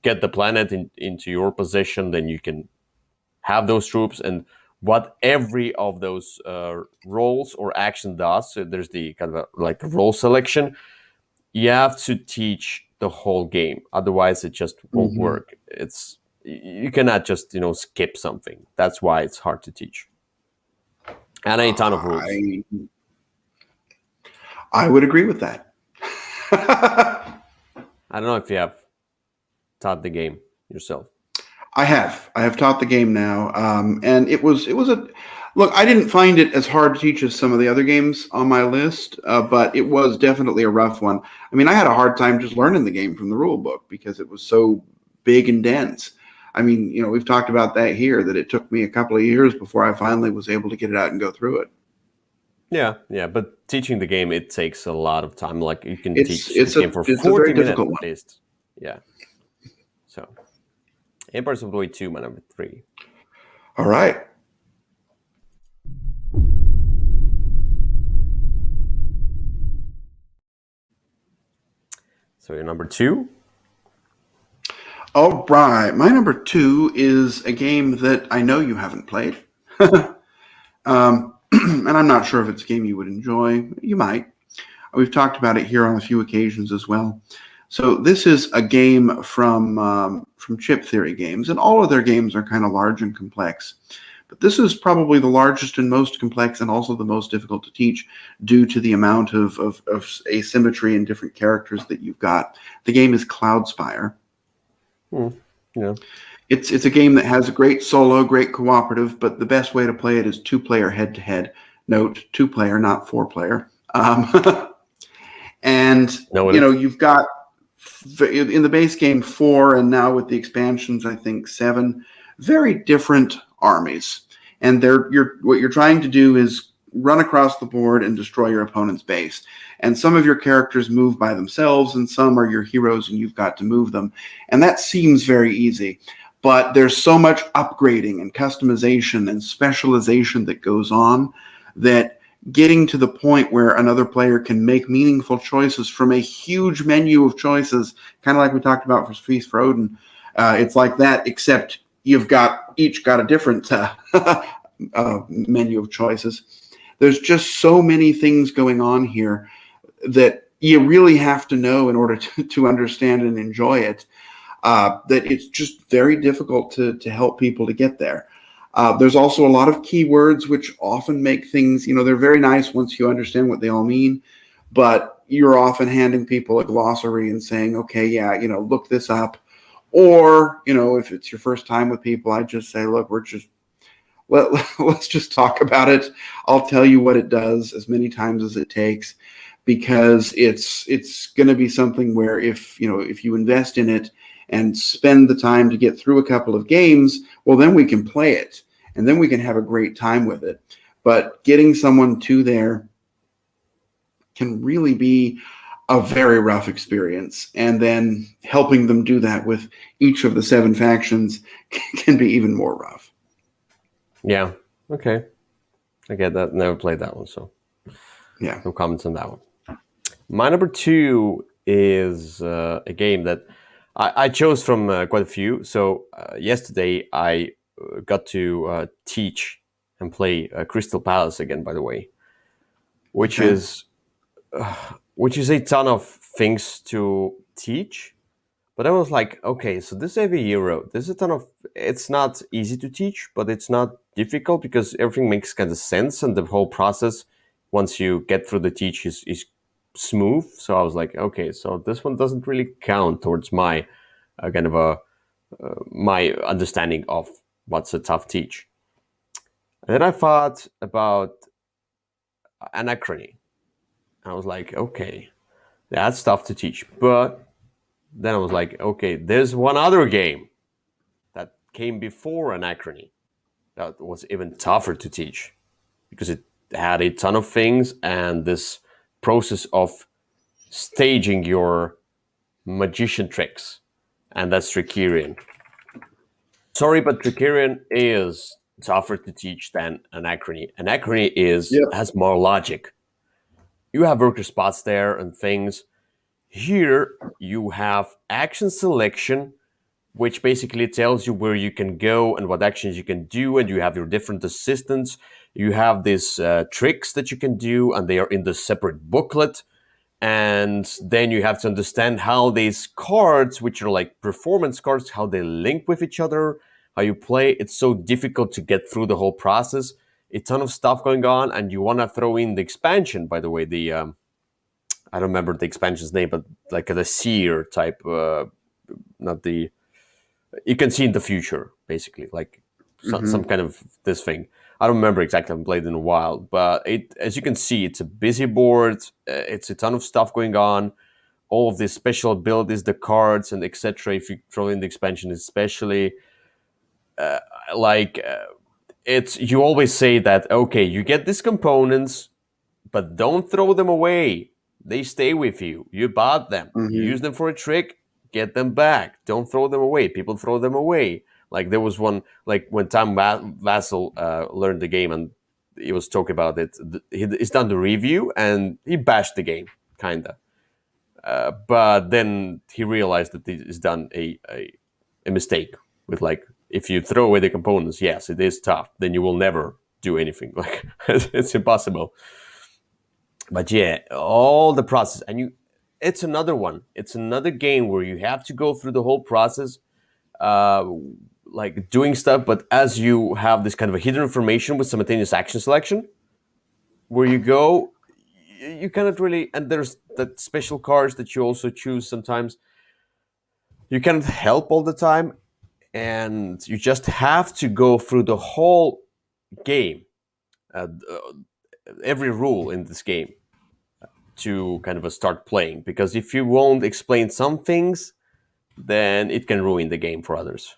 Speaker 1: get the planet into your possession, then you can have those troops. And what every of those roles or action does, so there's the kind of like a role selection. You have to teach the whole game, otherwise it just won't work. You cannot just skip something. That's why it's hard to teach, and a ton of rules.
Speaker 2: I would agree with that.
Speaker 1: I don't know if you have taught the game yourself.
Speaker 2: I have taught the game now, and it was a look. I didn't find it as hard to teach as some of the other games on my list, but it was definitely a rough one. I mean, I had a hard time just learning the game from the rule book because it was so big and dense. I mean, we've talked about that here, that it took me a couple of years before I finally was able to get it out and go through it.
Speaker 1: Yeah, but teaching the game, it takes a lot of time. Like you can teach the game for 40
Speaker 2: a very
Speaker 1: minutes
Speaker 2: difficult
Speaker 1: at least. Yeah. So, Empires of the Void 2, my number 3.
Speaker 2: All right.
Speaker 1: So your number 2?
Speaker 2: All right. My number 2 is a game that I know you haven't played. And I'm not sure if it's a game you would enjoy. You might. We've talked about it here on a few occasions as well. So this is a game from Chip Theory Games, and all of their games are kind of large and complex. But this is probably the largest and most complex, and also the most difficult to teach due to the amount of asymmetry and different characters that you've got. The game is Cloudspire.
Speaker 1: Yeah.
Speaker 2: It's a game that has a great solo, great cooperative, but the best way to play it is 2-player head-to-head. Note, 2-player, not 4-player. And you've got in the base game 4, and now with the expansions, I think 7 very different armies. And what you're trying to do is run across the board and destroy your opponent's base. And some of your characters move by themselves, and some are your heroes, and you've got to move them. And that seems very easy. But there's so much upgrading and customization and specialization that goes on that getting to the point where another player can make meaningful choices from a huge menu of choices, kind of like we talked about for Feast for Odin, it's like that, except you've got each got a different menu of choices. There's just so many things going on here that you really have to know in order to understand and enjoy it. That it's just very difficult to help people to get there. There's also a lot of keywords which often make things, they're very nice once you understand what they all mean, but you're often handing people a glossary and saying, okay, yeah, look this up. Or, if it's your first time with people, I just say, look, let's just talk about it. I'll tell you what it does as many times as it takes, because it's going to be something where if you invest in it and spend the time to get through a couple of games, well, then we can play it and then we can have a great time with it. But getting someone to there can really be a very rough experience. And then helping them do that with each of the 7 factions can be even more rough.
Speaker 1: Yeah. Okay. I get that. Never played that one, so
Speaker 2: yeah,
Speaker 1: no comments on that one. My number 2 is a game that I chose from quite a few. So yesterday I got to teach and play Crystal Palace again, by the way, which is a ton of things to teach. But I was like, okay, so this is every euro. This is a ton of. It's not easy to teach, but it's not difficult because everything makes kind of sense, and the whole process, once you get through the teach, is smooth. So I was like, okay, so this one doesn't really count towards my kind of my understanding of what's a tough teach. And then I thought about Anachrony. I was like, okay, that's tough to teach, but then I was like, okay, there's one other game that came before Anachrony that was even tougher to teach because it had a ton of things and this process of staging your magician tricks, and that's Trickerion. Sorry, but Trickerion is tougher to teach than Anachrony. Anachrony has more logic. You have worker spots there and things. Here you have action selection, which basically tells you where you can go and what actions you can do, and you have your different assistants. You have these tricks that you can do, and they are in the separate booklet. And then you have to understand how these cards, which are like performance cards, how they link with each other, how you play. It's so difficult to get through the whole process. A ton of stuff going on, and you want to throw in the expansion, by the way, the I don't remember the expansion's name, but like the seer type, not the. You can see in the future, basically, like some kind of this thing. I don't remember exactly. I haven't played in a while, but as you can see, it's a busy board. It's a ton of stuff going on. All of these special abilities, the cards, and etc. If you throw in the expansion, especially, it's you always say that okay, you get these components, but don't throw them away. They stay with you. You bought them. You use them for a trick. Get them back. Don't throw them away. People throw them away. Like there was one, like when Tom Vassell learned the game and he was talking about it. He's done the review and he bashed the game, kinda. But then he realized that he's done a mistake with like if you throw away the components, yes, it is tough. Then you will never do anything. Like it's impossible. But yeah, all the process, and it's another one. It's another game where you have to go through the whole process, like doing stuff. But as you have this kind of a hidden information with simultaneous action selection, where you go, you cannot really. And there's that special cards that you also choose sometimes. You cannot help all the time, and you just have to go through the whole game, every rule in this game to kind of start playing, because if you won't explain some things, then it can ruin the game for others.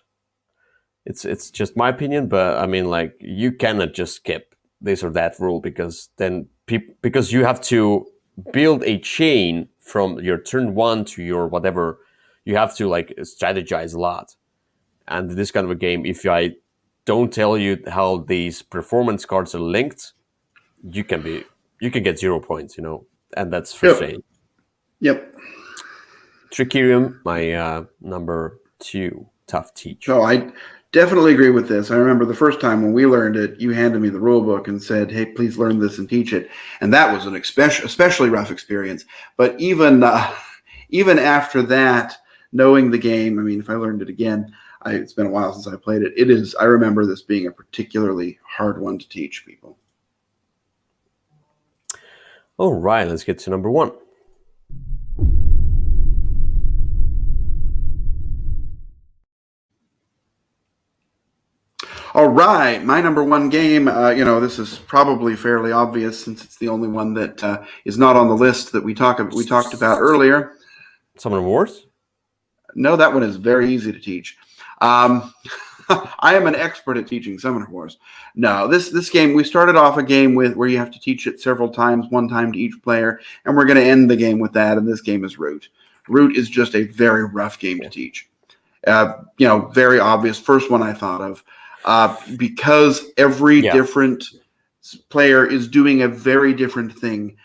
Speaker 1: It's just my opinion, but I mean, like, you cannot just skip this or that rule, because then because you have to build a chain from your turn 1 to your whatever. You have to like strategize a lot, and this kind of a game, if I don't tell you how these performance cards are linked, you can get 0 points, and that's frustrating.
Speaker 2: Yep.
Speaker 1: Trickerium, my number 2 tough teach.
Speaker 2: So Definitely agree with this. I remember the first time when we learned it, you handed me the rule book and said, "Hey, please learn this and teach it." And that was an especially rough experience. But even after that, knowing the game, I mean, if I learned it again, it's been a while since I played it. It is. I remember this being a particularly hard one to teach people.
Speaker 1: All right, let's get to number one.
Speaker 2: All right, my number one game. This is probably fairly obvious since it's the only one that is not on the list that we talked about earlier.
Speaker 1: Summoner Wars?
Speaker 2: No, that one is very easy to teach. I am an expert at teaching Summoner Wars. No, this game, we started off a game where you have to teach it several times, one time to each player, and we're going to end the game with that, and this game is Root. Root is just a very rough game to teach. Very obvious. First one I thought of. Because every different player is doing a very different thing.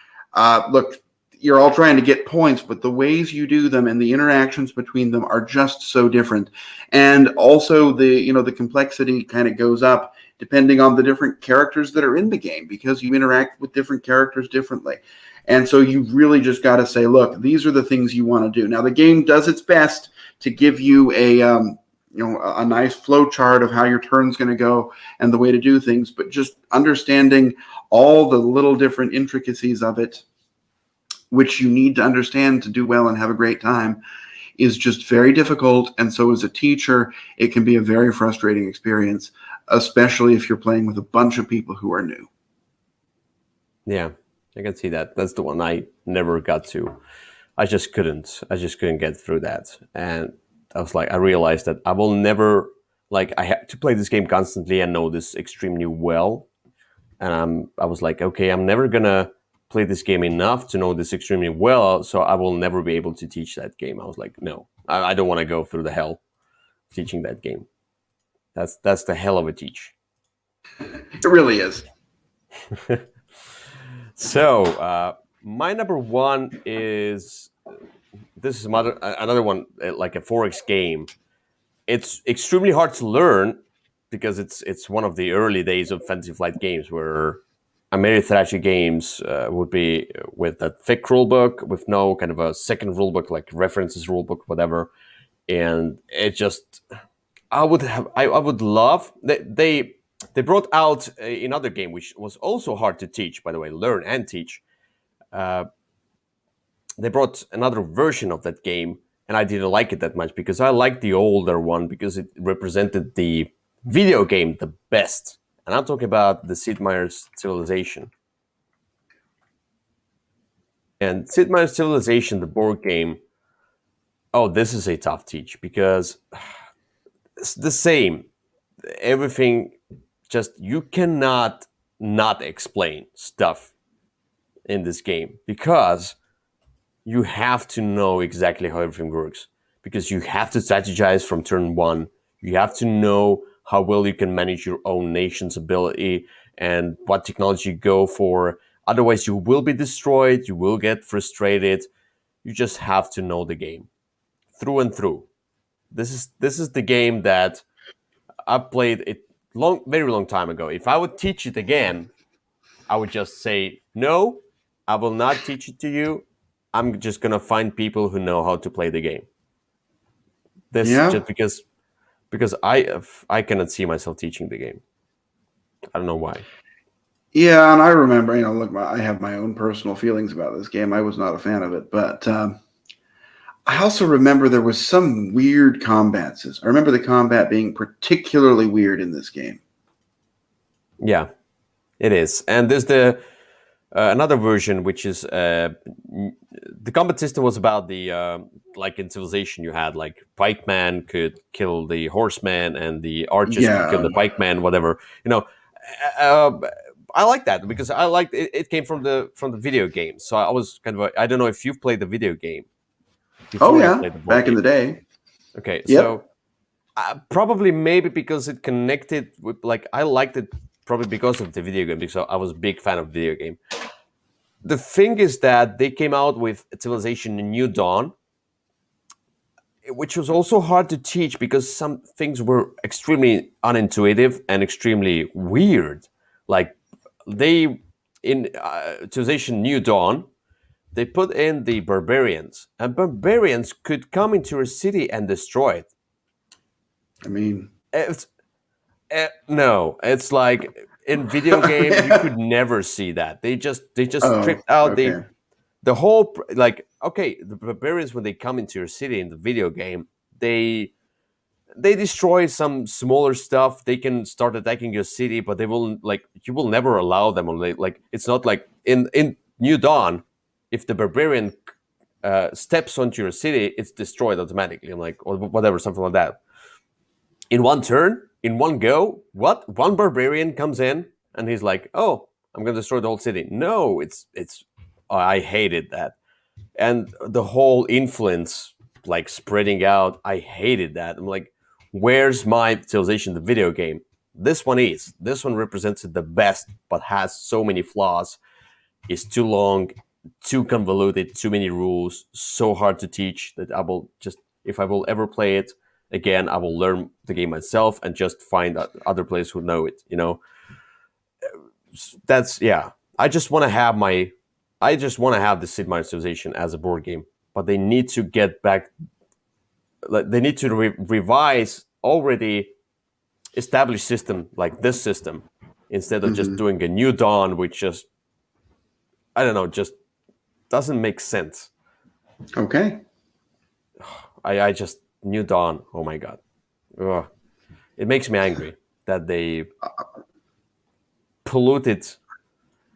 Speaker 2: Look, you're all trying to get points, but the ways you do them and the interactions between them are just so different. And also the complexity kind of goes up depending on the different characters that are in the game, because you interact with different characters differently. And so you really just got to say, look, these are the things you want to do. Now, the game does its best to give you a nice flow chart of how your turn's going to go and the way to do things, but just understanding all the little different intricacies of it, which you need to understand to do well and have a great time, is just very difficult. And so as a teacher, it can be a very frustrating experience, especially if you're playing with a bunch of people who are new.
Speaker 1: Yeah, I can see that. That's the one I never got to. I just couldn't get through that. And I realized that I will never, I have to play this game constantly and know this extremely well. And I was like, okay, I'm never going to play this game enough to know this extremely well, so I will never be able to teach that game. I was like, no, I don't want to go through the hell of teaching that game. That's the hell of a teach.
Speaker 2: It really is.
Speaker 1: So, my number one is, this is another one, like a 4X game. It's extremely hard to learn because it's one of the early days of Fantasy Flight games where Ameritrashy games would be with that thick rulebook with no kind of a second rulebook, like references rulebook, whatever. And it just, I would love, they brought out another game which was also hard to teach, by the way, learn and teach. They brought another version of that game, and I didn't like it that much because I liked the older one because it represented the video game the best. And I'm talking about the Sid Meier's Civilization. And Sid Meier's Civilization, the board game, this is a tough teach because it's the same. Everything, just, you cannot not explain stuff in this game because you have to know exactly how everything works, because you have to strategize from turn one. You have to know how well you can manage your own nation's ability and what technology you go for. Otherwise, you will be destroyed. You will get frustrated. You just have to know the game through and through. This is the game that I played it very long time ago. If I would teach it again, I would just say, no, I will not teach it to you. I'm just going to find people who know how to play the game. Just because I cannot see myself teaching the game. I don't know why.
Speaker 2: Yeah, and I remember, look, I have my own personal feelings about this game. I was not a fan of it, but I also remember there was some weird combat system. I remember the combat being particularly weird in this game.
Speaker 1: Yeah, it is. And there's the another version, which is the combat system was about the like in Civilization, you had like pikeman could kill the horseman and the archers could kill the pikeman, whatever. I like that because I liked it. It came from the video game, so I was kind of I don't know if you've played the video game.
Speaker 2: Oh yeah, back in the day.
Speaker 1: Okay, so probably maybe because it connected with I liked it probably because of the video game, because I was a big fan of video game. The thing is that they came out with Civilization: New Dawn. which was also hard to teach because some things were extremely unintuitive and extremely weird. Like they in Civilization New Dawn, they put in the barbarians, and barbarians could come into a city and destroy it.
Speaker 2: I mean,
Speaker 1: It's, no, it's like in video game you
Speaker 2: yeah.
Speaker 1: could never see that. They just
Speaker 2: Oh,
Speaker 1: stripped out
Speaker 2: okay.
Speaker 1: the whole like okay, the barbarians when they come into your city in the video game, they destroy some smaller stuff. They can start attacking your city, but they will like you will never allow them. Or like it's not like in New Dawn, if the barbarian steps onto your city, it's destroyed automatically. I'm like or whatever, something like that. In one turn, in one go, what? One barbarian comes in and he's like, "Oh, I'm gonna destroy the whole city." No, it's. I hated that, and the whole influence like spreading out. I hated that. I'm like, where's my Civilization, the video game? This one represents it the best, but has so many flaws. Is too long, too convoluted, too many rules, so hard to teach that I will just if I will ever play it again, I will learn the game myself and just find other players who know it. That's yeah. I just want to have my I just want to have the Sid Meier's Civilization as a board game, but they need to get back. Like, they need to revise already established system like this system instead of just
Speaker 2: Hmm.
Speaker 1: doing a new dawn, which just I don't know, just doesn't make sense.
Speaker 2: Okay.
Speaker 1: I just new dawn. Oh my god, ugh. It makes me angry that they polluted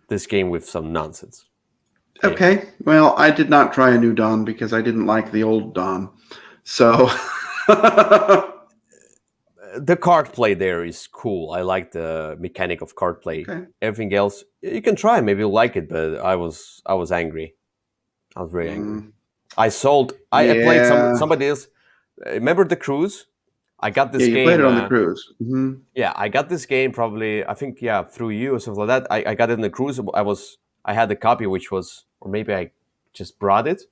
Speaker 1: this game with some nonsense. Anyway.
Speaker 2: Okay. Well, I did not try a new Dawn because I didn't like the old Dawn. So,
Speaker 1: The card play there is cool. I like the mechanic of card play.
Speaker 2: okay.
Speaker 1: Everything else you can try. Maybe you'll like it, but I was angry. I was very angry. I sold. I played
Speaker 2: Yeah.
Speaker 1: somebody else. Remember the cruise? I got
Speaker 2: Yeah,
Speaker 1: this
Speaker 2: you played
Speaker 1: game.
Speaker 2: it on the cruise.
Speaker 1: Yeah, I got this game probably. I think yeah through you or something like that. I got it in the cruise. I had the copy, which was or maybe I just brought it.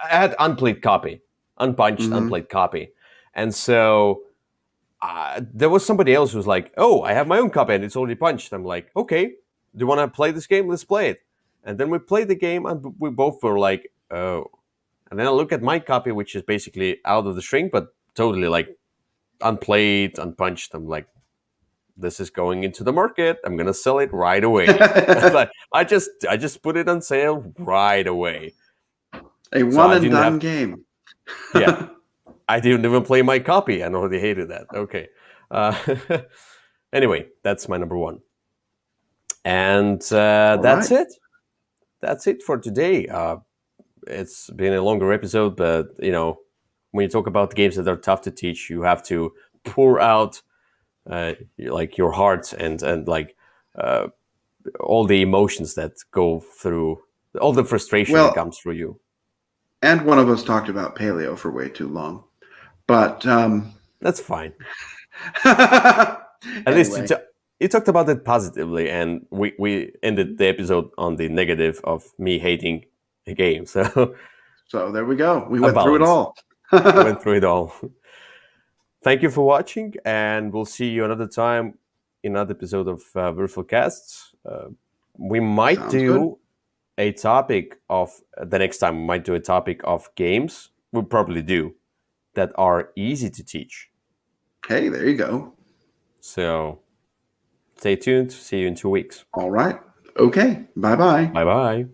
Speaker 1: I had unplayed copy, unpunched,
Speaker 2: Hmm.
Speaker 1: unplayed copy, and so there was somebody else who was like, "Oh, I have my own copy and it's already punched." I'm like, "Okay, do you want to play this game? Let's play it." And then we played the game, and we both were like, "Oh." And then I look at my copy, which is basically out of the shrink, but totally like unplayed, unpunched. I'm like, "This is going into the market. I'm gonna sell it right away." Like, I just put it on sale right away.
Speaker 2: A
Speaker 1: So
Speaker 2: one
Speaker 1: I
Speaker 2: and
Speaker 1: didn't
Speaker 2: done
Speaker 1: have,
Speaker 2: game.
Speaker 1: yeah, I didn't even play my copy. I already hated that. Okay. Uh, anyway, that's my number one. And
Speaker 2: All right.
Speaker 1: That's it for today. It's been a longer episode, but when you talk about games that are tough to teach, you have to pour out like your heart and like uh, all the emotions that go through, all the frustration that
Speaker 2: Well,
Speaker 1: comes through you.
Speaker 2: and one of us talked about paleo for way too long. But
Speaker 1: That's fine. At least
Speaker 2: anyway,
Speaker 1: you talked about it positively, and we ended the episode on the negative of me hating a game. So
Speaker 2: so there we go. We
Speaker 1: a
Speaker 2: went through it
Speaker 1: balance.
Speaker 2: all.
Speaker 1: Went through it all. Thank you for watching, and we'll see you another time in another episode of Würfel Casts. We might
Speaker 2: Sounds good.
Speaker 1: do a topic of the next time. We might do a topic of games. We'll probably do that are easy to teach.
Speaker 2: Hey, there you go.
Speaker 1: So stay tuned. See you in 2 weeks.
Speaker 2: All right. Okay. Bye bye.
Speaker 1: Bye bye.